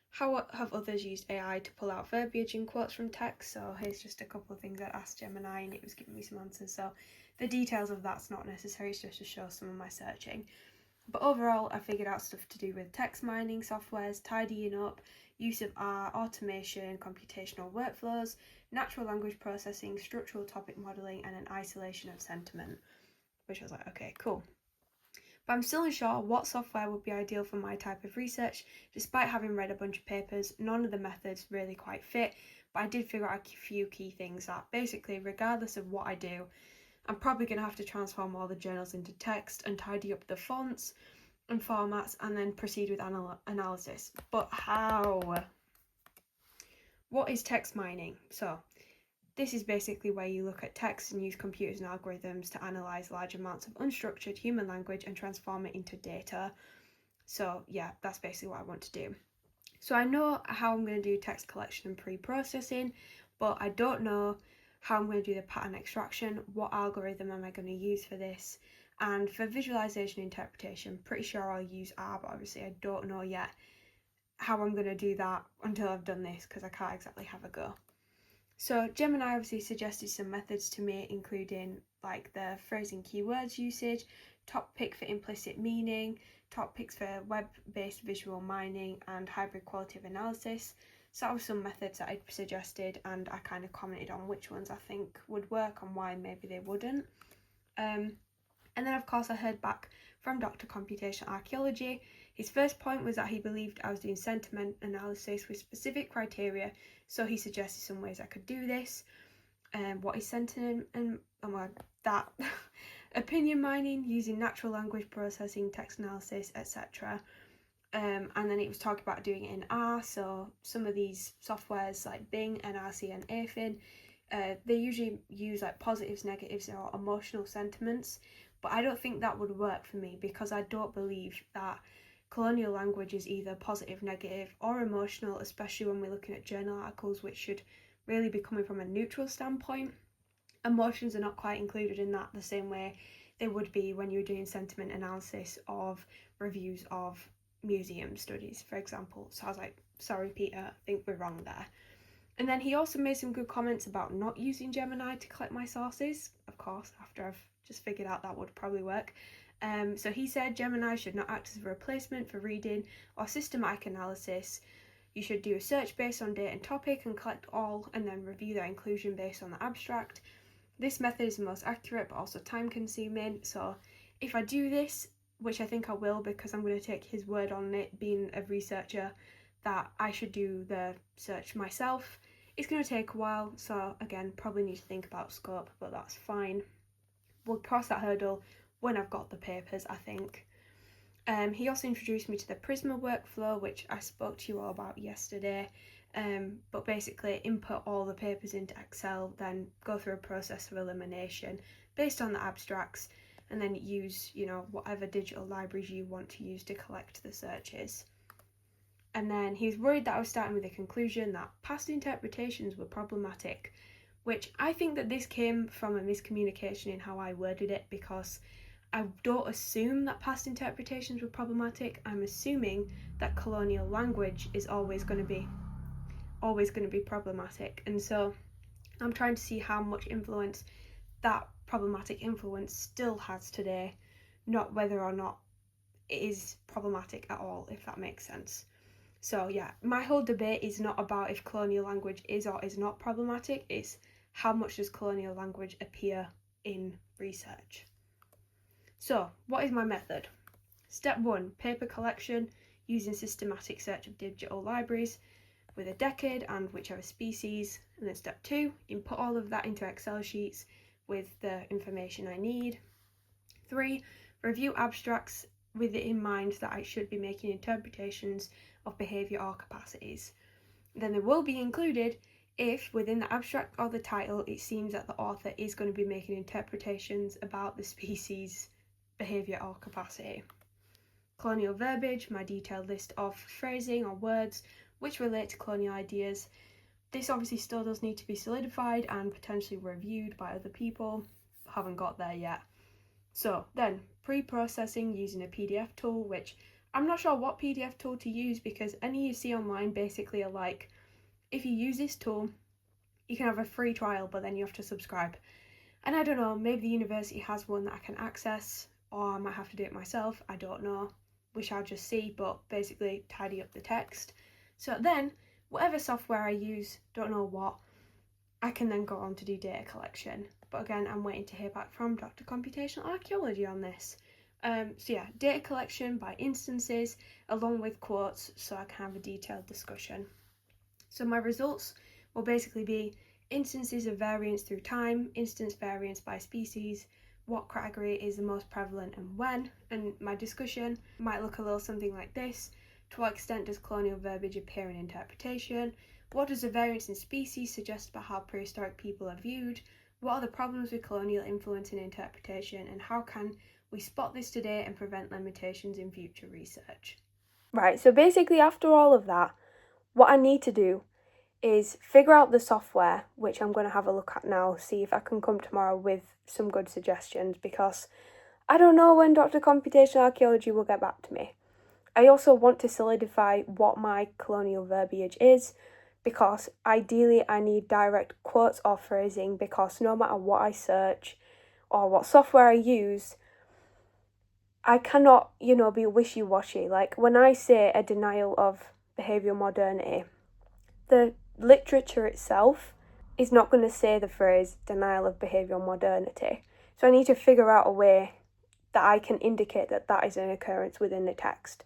How have others used AI to pull out verbiage and quotes from text? So here's just a couple of things I'd asked Gemini and it was giving me some answers. So the details of that's not necessary, it's just to show some of my searching. But overall, I figured out stuff to do with text mining softwares, tidying up, use of R, automation, computational workflows, natural language processing, structural topic modelling, and an isolation of sentiment, which I was like, okay, cool. But I'm still unsure what software would be ideal for my type of research. Despite having read a bunch of papers, none of the methods really quite fit, but I did figure out a few key things that basically, regardless of what I do, I'm probably going to have to transform all the journals into text and tidy up the fonts and formats and then proceed with analysis. But how? What is text mining? So this is basically where you look at text and use computers and algorithms to analyse large amounts of unstructured human language and transform it into data. So yeah, that's basically what I want to do. So I know how I'm going to do text collection and pre-processing, but I don't know how I'm going to do the pattern extraction, what algorithm am I going to use for this, and for visualization interpretation, pretty sure I'll use R, but obviously I don't know yet how I'm going to do that until I've done this, because I can't exactly have a go. So Gemini obviously suggested some methods to me, including like the phrasing keywords usage, top pick for implicit meaning, top picks for web-based visual mining, and hybrid qualitative analysis. So that was some methods that I suggested, and I kind of commented on which ones I think would work and why maybe they wouldn't. And then of course I heard back from Dr. Computational Archaeology. His first point was that he believed I was doing sentiment analysis with specific criteria, so he suggested some ways I could do this. What is sentiment and that opinion mining using natural language processing, text analysis, etc. And then it was talking about doing it in R. So some of these softwares like Bing, NRC, and Aphid, they usually use like positives, negatives, or emotional sentiments. But I don't think that would work for me because I don't believe that colonial language is either positive, negative, or emotional, especially when we're looking at journal articles, which should really be coming from a neutral standpoint. Emotions are not quite included in that the same way they would be when you're doing sentiment analysis of reviews of museum studies, for example. So I was like, sorry, Peter, I think we're wrong there. And then he also made some good comments about not using Gemini to collect my sources, of course, after I've just figured out that would probably work. So he said Gemini should not act as a replacement for reading or systematic analysis. You should do a search based on date and topic and collect all and then review their inclusion based on the abstract. This method is the most accurate but also time consuming, so if I do this, which I think I will because I'm going to take his word on it, being a researcher, that I should do the search myself, it's going to take a while, so again, probably need to think about scope, but that's fine. We'll cross that hurdle when I've got the papers, I think. He also introduced me to the PRISMA Workflow, which I spoke to you all about yesterday. But basically input all the papers into Excel, then go through a process of elimination based on the abstracts, and then use, whatever digital libraries you want to use to collect the searches. And then he was worried that I was starting with a conclusion that past interpretations were problematic, which I think that this came from a miscommunication in how I worded it, because I don't assume that past interpretations were problematic. I'm assuming that colonial language is always going to be problematic. And so I'm trying to see how much influence that problematic influence still has today, not whether or not it is problematic at all, if that makes sense. So yeah, my whole debate is not about if colonial language is or is not problematic, it's how much does colonial language appear in research. So what is my method? Step 1, paper collection using systematic search of digital libraries with a decade and whichever species. And then step 2, input all of that into Excel sheets with the information I need. 3, review abstracts with it in mind that I should be making interpretations of behaviour or capacities. Then they will be included if within the abstract or the title it seems that the author is going to be making interpretations about the species' behaviour or capacity. Colonial verbiage, my detailed list of phrasing or words which relate to colonial ideas. This obviously still does need to be solidified and potentially reviewed by other people. Haven't got there yet. So then, pre-processing using a PDF tool, which I'm not sure what PDF tool to use, because any you see online basically are like, if you use this tool, you can have a free trial, but then you have to subscribe. And I don't know, maybe the university has one that I can access, or I might have to do it myself, I don't know. We shall just see, but basically tidy up the text. So then, whatever software I use, don't know what, I can then go on to do data collection. But again, I'm waiting to hear back from Dr. Computational Archaeology on this. So yeah, data collection by instances along with quotes so I can have a detailed discussion. So my results will basically be instances of variance through time, instance variance by species, what category is the most prevalent and when, and my discussion might look a little something like this. To what extent does colonial verbiage appear in interpretation? What does the variance in species suggest about how prehistoric people are viewed? What are the problems with colonial influence in interpretation, and how can we spot this today and prevent limitations in future research? Right, so basically after all of that, what I need to do is figure out the software, which I'm going to have a look at now, see if I can come tomorrow with some good suggestions, because I don't know when Dr. Computational Archaeology will get back to me. I also want to solidify what my colonial verbiage is, because ideally I need direct quotes or phrasing, because no matter what I search or what software I use, I cannot, be wishy-washy. Like when I say a denial of behavioural modernity, the literature itself is not going to say the phrase denial of behavioural modernity. So I need to figure out a way that I can indicate that that is an occurrence within the text.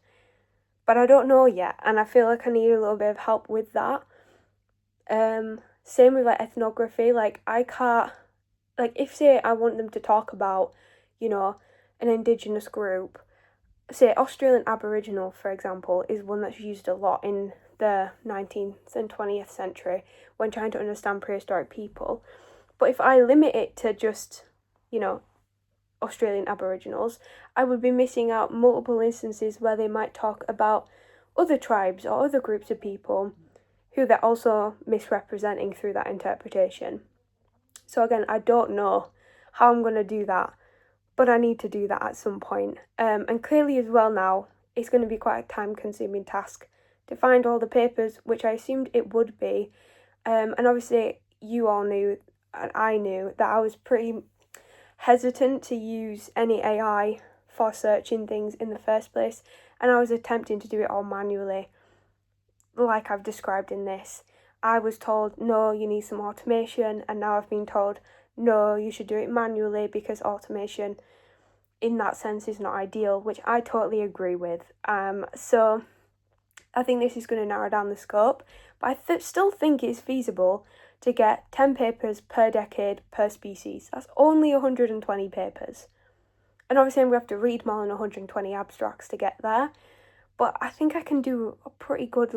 But I don't know yet, and I feel like I need a little bit of help with that. Same with ethnography, I can't, if say I want them to talk about, an indigenous group, say Australian Aboriginal, for example, is one that's used a lot in the 19th and 20th century when trying to understand prehistoric people. But if I limit it to just, Australian Aboriginals, I would be missing out multiple instances where they might talk about other tribes or other groups of people who they're also misrepresenting through that interpretation. So again, I don't know how I'm going to do that, but I need to do that at some point. And clearly as well now, it's going to be quite a time-consuming task to find all the papers, which I assumed it would be. And obviously you all knew, and I knew, that I was pretty hesitant to use any AI for searching things in the first place, and I was attempting to do it all manually, like I've described in this. I was told, no, you need some automation, and now I've been told, no, you should do it manually because automation in that sense is not ideal, which I totally agree with. So I think this is going to narrow down the scope, but I still think it's feasible to get 10 papers per decade per species. That's only 120 papers. And obviously I'm going to have to read more than 120 abstracts to get there, but I think I can do a pretty good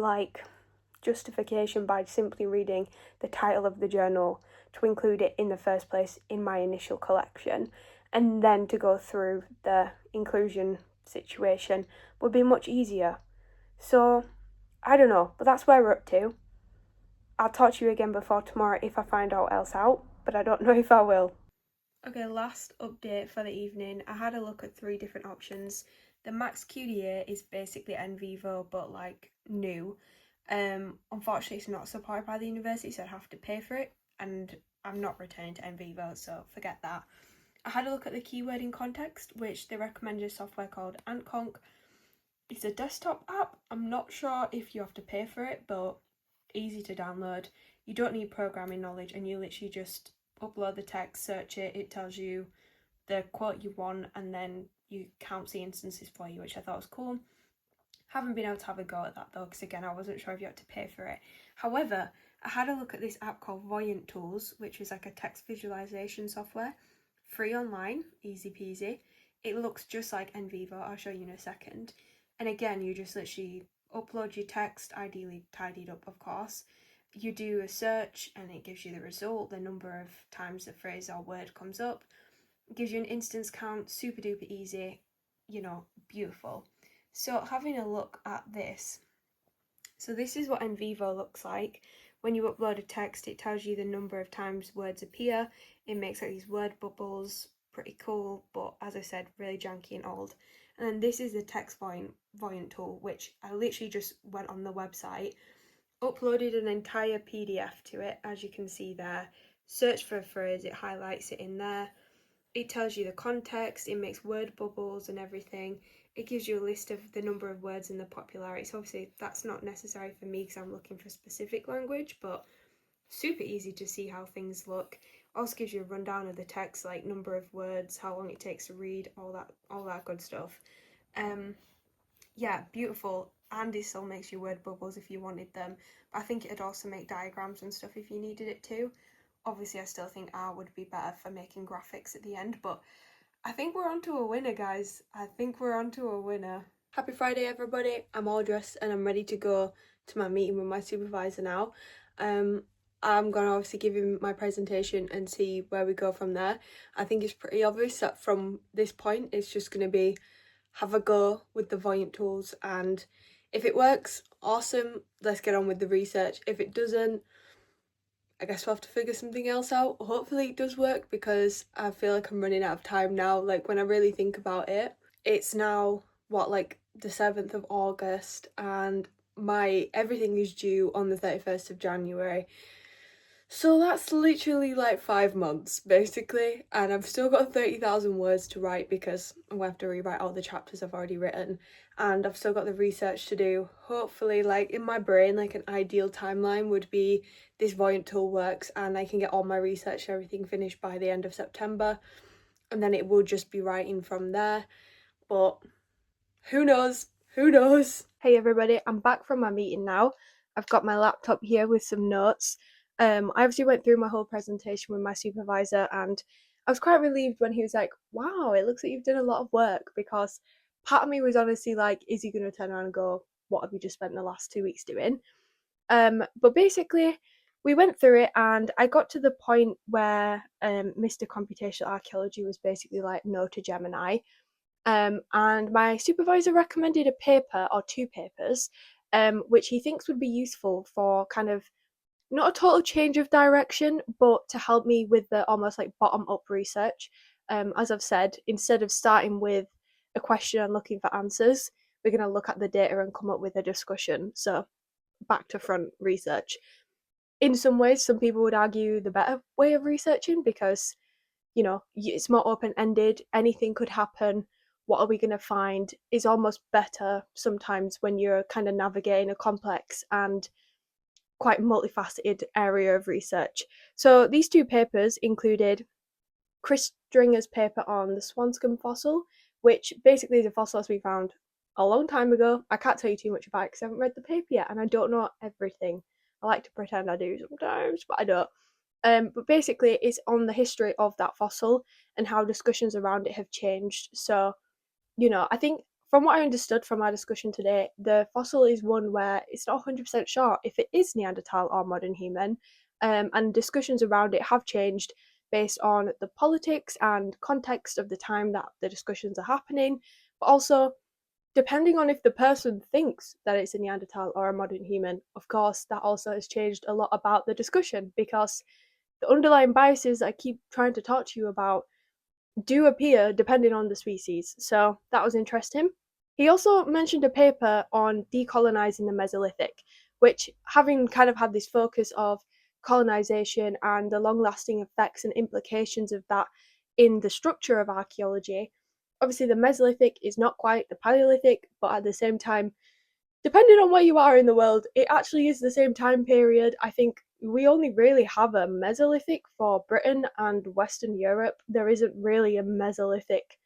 justification by simply reading the title of the journal to include it in the first place in my initial collection, and then to go through the inclusion situation would be much easier. So I don't know, but that's where we're up to. I'll talk to you again before tomorrow if I find out else out, but I don't know if I will. Okay, last update for the evening. I had a look at 3 different options. The Max QDA is basically NVivo, but like new. Unfortunately, it's not supported by the university, so I'd have to pay for it, and I'm not returning to NVivo, so forget that. I had a look at the keyword in context, which they recommended a software called AntConc. It's a desktop app. I'm not sure if you have to pay for it, but easy to download. You don't need programming knowledge, and you literally just upload the text, search it, it tells you the quote you want, and then you counts the instances for you, which I thought was cool. Haven't been able to have a go at that though, because again, I wasn't sure if you had to pay for it. However, I had a look at this app called Voyant Tools, which is like a text visualization software, free online, easy peasy. It looks just like NVivo, I'll show you in a second. And again, you just literally upload your text, ideally tidied up, of course. You do a search and it gives you the result, the number of times the phrase or word comes up. It gives you an instance count, super duper easy, you know, beautiful. So having a look at this, so this is what NVivo looks like. When you upload a text, it tells you the number of times words appear. It makes like these word bubbles, pretty cool, but as I said, really janky and old. And then this is the text Voyant tool, which I literally just went on the website, uploaded an entire PDF to it, as you can see there, searched for a phrase, it highlights it in there. It tells you the context, it makes word bubbles and everything. It gives you a list of the number of words and the popularity. So obviously that's not necessary for me because I'm looking for specific language, but super easy to see how things look. Also gives you a rundown of the text, like number of words, how long it takes to read, all that good stuff. Yeah, beautiful. And it still makes you word bubbles if you wanted them. But I think it'd also make diagrams and stuff if you needed it too. Obviously, I still think R would be better for making graphics at the end, but I think we're onto a winner, guys. I think we're onto a winner. Happy Friday, everybody. I'm all dressed and I'm ready to go to my meeting with my supervisor now. I'm going to obviously give him my presentation and see where we go from there. I think it's pretty obvious that from this point, it's just going to be have a go with the Voyant tools, and if it works, awesome, let's get on with the research. If it doesn't, I guess we'll have to figure something else out. Hopefully it does work, because I feel like I'm running out of time now. Like, when I really think about it, it's now what, like the 7th of August, and my everything is due on the 31st of January. So that's literally like 5 months basically, and I've still got 30,000 words to write because I'm gonna have to rewrite all the chapters I've already written, and I've still got the research to do. Hopefully, like in my brain, like an ideal timeline would be this Voyant tool works and I can get all my research and everything finished by the end of September, and then it will just be writing from there. But who knows? Who knows? Hey everybody, I'm back from my meeting now. I've got my laptop here with some notes. I obviously went through my whole presentation with my supervisor, and I was quite relieved when he was like, wow, it looks like you've done a lot of work, because part of me was honestly like, is he going to turn around and go, what have you just spent the last 2 weeks doing? But basically, we went through it, and I got to the point where Mr. Computational Archaeology was basically like, no to Gemini. And my supervisor recommended a paper or 2 papers, which he thinks would be useful for kind of not a total change of direction, but to help me with the almost like bottom up research. As I've said, instead of starting with a question and looking for answers, we're going to look at the data and come up with a discussion. So back to front research. In some ways, some people would argue the better way of researching, because it's more open-ended, anything could happen, what are we going to find, is almost better sometimes when you're kind of navigating a complex and quite multifaceted area of research. So these 2 papers included Chris Stringer's paper on the Swanscombe fossil, which basically is a fossil as we found a long time ago. I can't tell you too much about it because I haven't read the paper yet and I don't know everything. I like to pretend I do sometimes, but I don't. But basically, it's on the history of that fossil and how discussions around it have changed. So, I think from what I understood from our discussion today, the fossil is one where it's not 100% sure if it is Neanderthal or modern human, and discussions around it have changed based on the politics and context of the time that the discussions are happening, but also depending on if the person thinks that it's a Neanderthal or a modern human, of course, that also has changed a lot about the discussion, because the underlying biases I keep trying to talk to you about do appear depending on the species. So that was interesting. He also mentioned a paper on decolonizing the Mesolithic, which, having kind of had this focus of colonization and the long lasting effects and implications of that in the structure of archaeology, obviously the Mesolithic is not quite the Paleolithic, but at the same time, depending on where you are in the world, it actually is the same time period. I think we only really have a Mesolithic for Britain and Western Europe. There isn't really a Mesolithic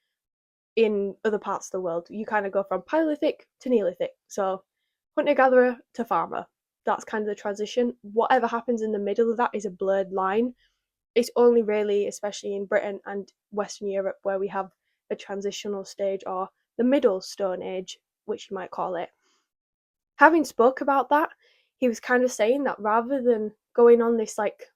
in other parts of the world. You kind of go from Paleolithic to Neolithic. So hunter gatherer to farmer. That's kind of the transition. Whatever happens in the middle of that is a blurred line. It's only really, especially in Britain and Western Europe, where we have a transitional stage, or the middle Stone Age, which you might call it. Having spoke about that, he was kind of saying that rather than going on this, like,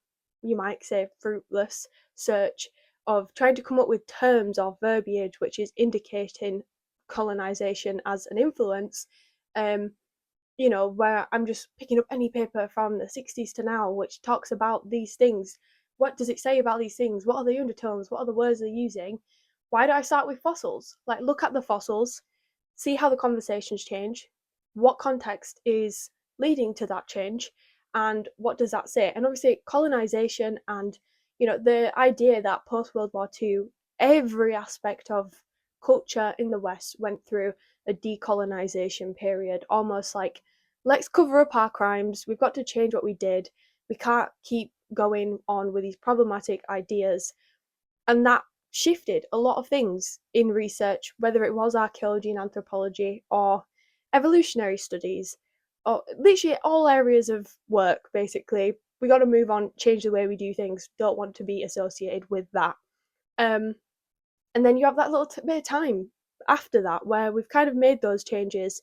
you might say, fruitless search of trying to come up with terms or verbiage which is indicating colonization as an influence, where I'm just picking up any paper from the 60s to now which talks about these things. What does it say about these things? What are the undertones? What are the words they're using? Why do I start with fossils? Like, look at the fossils, see how the conversations change, what context is leading to that change, and what does that say? And obviously, colonization and the idea that post World War II, every aspect of culture in the West went through a decolonization period, almost like, let's cover up our crimes, we've got to change what we did, we can't keep going on with these problematic ideas. And that shifted a lot of things in research, whether it was archaeology and anthropology or evolutionary studies, or literally all areas of work. Basically, we got to move on, change the way we do things, don't want to be associated with that. And then you have that little bit of time after that where we've kind of made those changes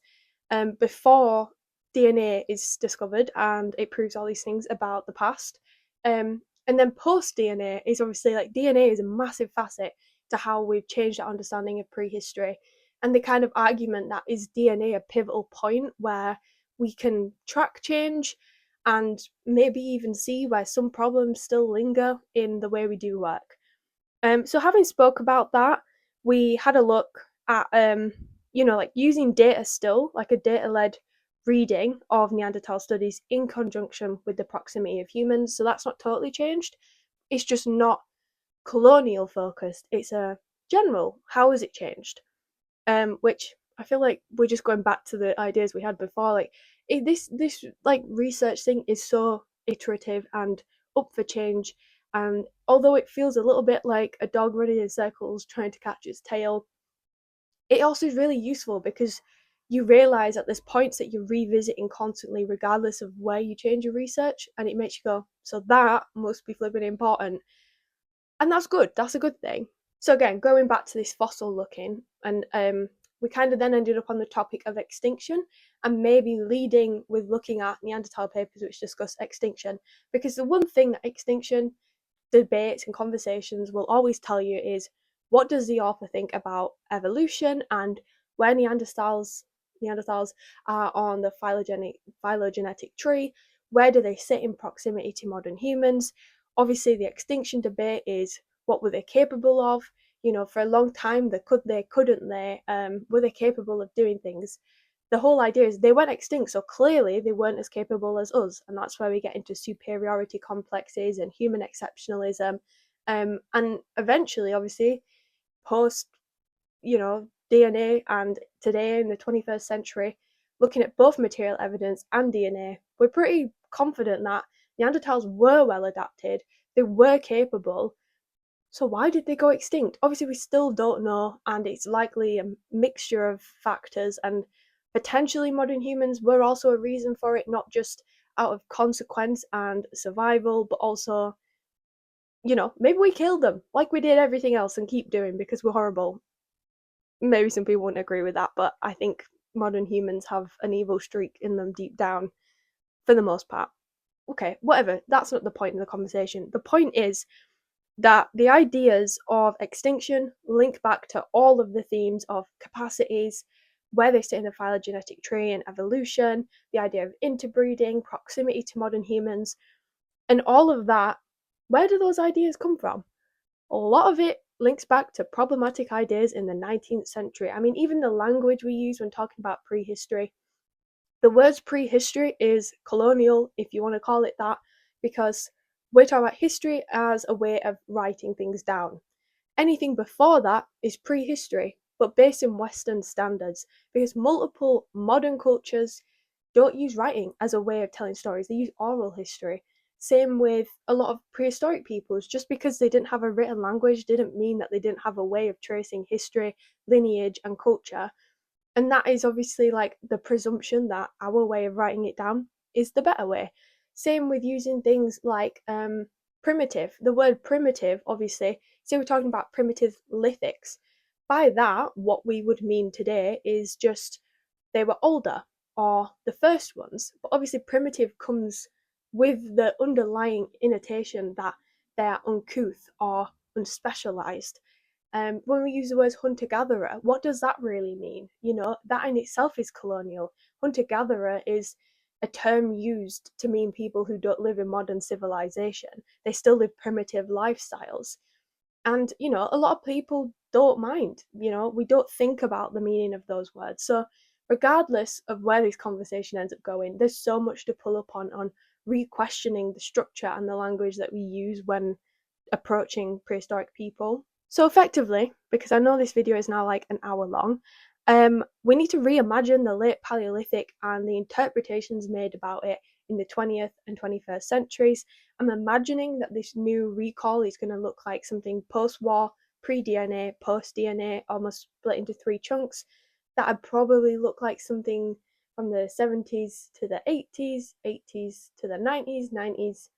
before DNA is discovered and it proves all these things about the past. And then post DNA is obviously, like, DNA is a massive facet to how we've changed our understanding of prehistory. And the kind of argument that is DNA a pivotal point where we can track change and maybe even see where some problems still linger in the way we do work. So having spoke about that, we had a look at like using data still, like a data-led reading of Neanderthal studies in conjunction with the proximity of humans. So that's not totally changed. It's just not colonial focused. It's a general, how has it changed? Which I feel like we're just going back to the ideas we had before. Like, this like research thing is so iterative and up for change. And although it feels a little bit like a dog running in circles trying to catch its tail, it also is really useful because you realize that there's points that you're revisiting constantly, regardless of where you change your research, and it makes you go, so that must be flipping important. And that's good. That's a good thing. So again, going back to this fossil looking, and we kind of then ended up on the topic of extinction, and maybe leading with looking at Neanderthal papers which discuss extinction, because the one thing that extinction debates and conversations will always tell you is, what does the author think about evolution, and where Neanderthals are on the phylogenetic tree, where do they sit in proximity to modern humans? Obviously, the extinction debate is, what were they capable of? For a long time, couldn't they? Were they capable of doing things? The whole idea is they went extinct, so clearly they weren't as capable as us, and that's where we get into superiority complexes and human exceptionalism. And eventually, obviously, post DNA and today in the 21st century, looking at both material evidence and DNA, we're pretty confident that Neanderthals were well adapted, they were capable. So why did they go extinct? Obviously, we still don't know, and it's likely a mixture of factors, and potentially modern humans were also a reason for it, not just out of consequence and survival, but also, maybe we killed them like we did everything else and keep doing because we're horrible. Maybe some people wouldn't agree with that, but I think modern humans have an evil streak in them deep down for the most part. Okay, whatever, that's not the point of the conversation. The point is that the ideas of extinction link back to all of the themes of capacities, where they sit in the phylogenetic tree and evolution, the idea of interbreeding, proximity to modern humans, and all of that. Where do those ideas come from? A lot of it links back to problematic ideas in the 19th century. I mean, even the language we use when talking about prehistory, the words prehistory is colonial, if you want to call it that, because we're talking about history as a way of writing things down. Anything before that is prehistory, but based in Western standards, because multiple modern cultures don't use writing as a way of telling stories, they use oral history. Same with a lot of prehistoric peoples. Just because they didn't have a written language didn't mean that they didn't have a way of tracing history, lineage, and culture. And that is obviously like the presumption that our way of writing it down is the better way. Same with using things like primitive. The word primitive, obviously, say we're talking about primitive lithics. By that, what we would mean today is just they were older or the first ones. But obviously, primitive comes with the underlying intonation that they are uncouth or unspecialized. When we use the words hunter gatherer, what does that really mean? You know, that in itself is colonial. Hunter gatherer is a term used to mean people who don't live in modern civilization. They still live primitive lifestyles. And, you know, a lot of people don't mind, you know, we don't think about the meaning of those words. So, regardless of where this conversation ends up going, there's so much to pull up on re-questioning the structure and the language that we use when approaching prehistoric people. So effectively, because I know this video is now like an hour long, we need to reimagine the late Paleolithic and the interpretations made about it in the 20th and 21st centuries. I'm imagining that this new recall is going to look like something post-war, pre-DNA, post-DNA, almost split into three chunks. That'd probably look like something from the 70s to the 80s, 80s to the 90s, 90s,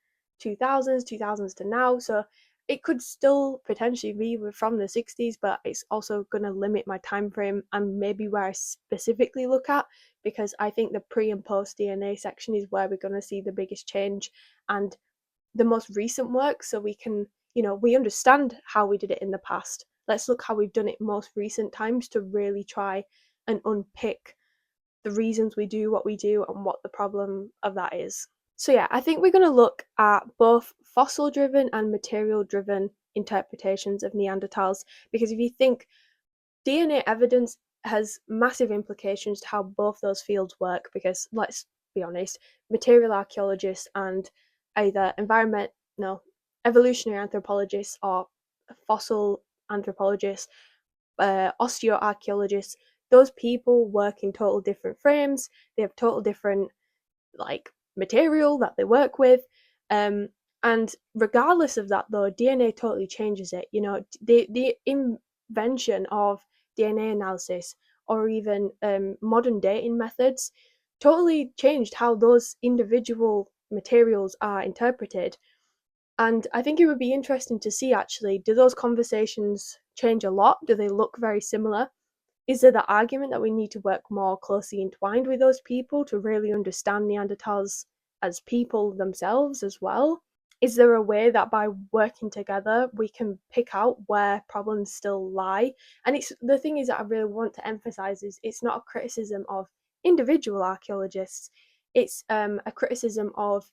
2000s, 2000s to now. So it could still potentially be from the 60s, but it's also going to limit my time frame and maybe where I specifically look at, because I think the pre and post DNA section is where we're going to see the biggest change and the most recent work, so we can, you know, we understand how we did it in the past. Let's look how we've done it most recent times to really try and unpick the reasons we do what we do and what the problem of that is. So yeah, I think we're going to look at both fossil-driven and material-driven interpretations of Neanderthals, because if you think, DNA evidence has massive implications to how both those fields work, because let's be honest, material archaeologists and either evolutionary anthropologists or fossil anthropologists, osteoarchaeologists, those people work in total different frames. They have total different like material that they work with, and regardless of that though, DNA totally changes it. You know, the invention of DNA analysis or even modern dating methods totally changed how those individual materials are interpreted. And I think it would be interesting to see, actually, do those conversations change a lot? Do they look very similar? Is there the argument that we need to work more closely entwined with those people to really understand Neanderthals as people themselves as well? Is there a way that by working together we can pick out where problems still lie? And it's the thing is that I really want to emphasize is it's not a criticism of individual archaeologists, it's a criticism of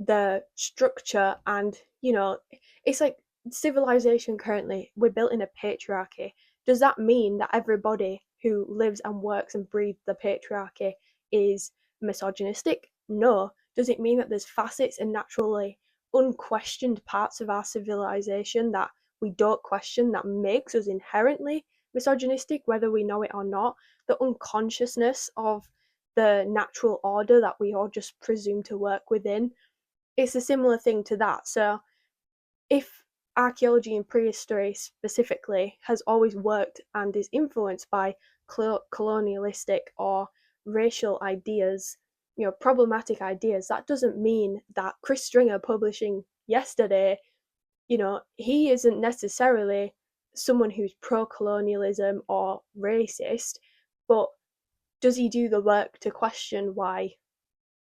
the structure. And you know, it's like civilization currently, we're built in a patriarchy. Does that mean that everybody who lives and works and breathes the patriarchy is misogynistic? No. Does it mean that there's facets and naturally unquestioned parts of our civilization that we don't question that makes us inherently misogynistic, whether we know it or not? The unconsciousness of the natural order that we all just presume to work within, it's a similar thing to that. So if archaeology in prehistory specifically has always worked and is influenced by colonialistic or racial ideas, you know, problematic ideas, that doesn't mean that Chris Stringer publishing yesterday, you know, he isn't necessarily someone who's pro-colonialism or racist, but does he do the work to question why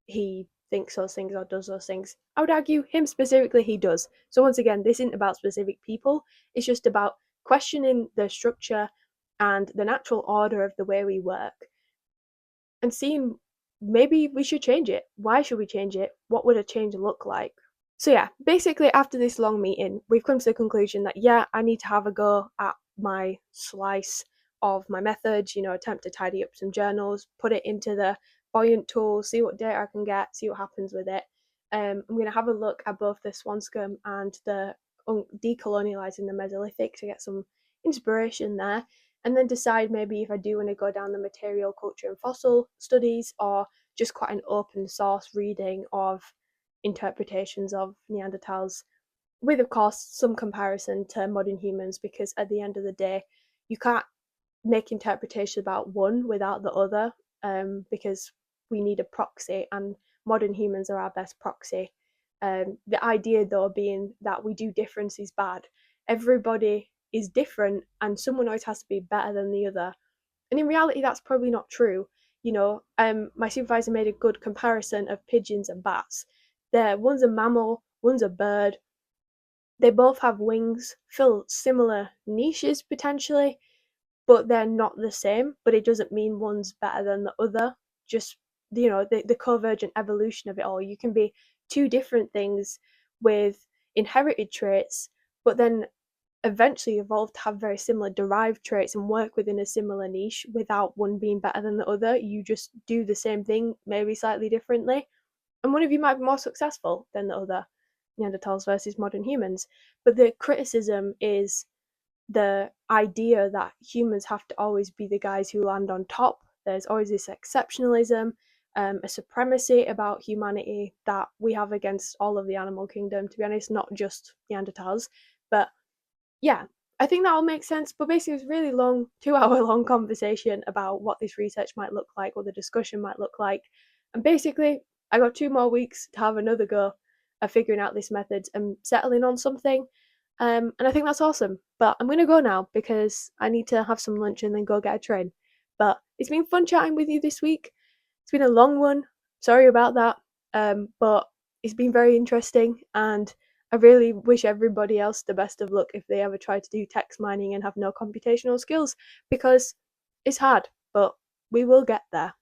he thinks those things or does those things? I would argue him specifically, he does. So once again, this isn't about specific people, it's just about questioning the structure and the natural order of the way we work and seeing maybe we should change it. Why should we change it? What would a change look like? So yeah, basically after this long meeting, we've come to the conclusion that yeah, I need to have a go at my slice of my methods, attempt to tidy up some journals, put it into the Buoyant tool, see what data I can get, see what happens with it. I'm going to have a look at both the Swanscombe and the decolonialising the Mesolithic to get some inspiration there, and then decide maybe if I do want to go down the material culture and fossil studies or just quite an open source reading of interpretations of Neanderthals, with, of course, some comparison to modern humans, because at the end of the day, you can't make interpretation about one without the other, because we need a proxy, and modern humans are our best proxy. The idea, though, being that we do difference is bad. Everybody is different, and someone always has to be better than the other. And in reality, that's probably not true. My supervisor made a good comparison of pigeons and bats. One's a mammal, one's a bird. They both have wings, fill similar niches potentially, but they're not the same. But it doesn't mean one's better than the other. Just the convergent evolution of it all. You can be two different things with inherited traits, but then eventually evolve to have very similar derived traits and work within a similar niche without one being better than the other. You just do the same thing, maybe slightly differently. And one of you might be more successful than the other, Neanderthals versus modern humans. But the criticism is the idea that humans have to always be the guys who land on top. There's always this exceptionalism, a supremacy about humanity that we have against all of the animal kingdom, to be honest, not just Neanderthals. But yeah, I think that all makes sense. But basically, it was a really long, 2 hour long conversation about what this research might look like, what the discussion might look like. And basically, I got 2 more weeks to have another go at figuring out this method and settling on something. And I think that's awesome. But I'm going to go now because I need to have some lunch and then go get a train. But it's been fun chatting with you this week. It's been a long one. Sorry about that. But it's been very interesting, and I really wish everybody else the best of luck if they ever try to do text mining and have no computational skills, because it's hard, but we will get there.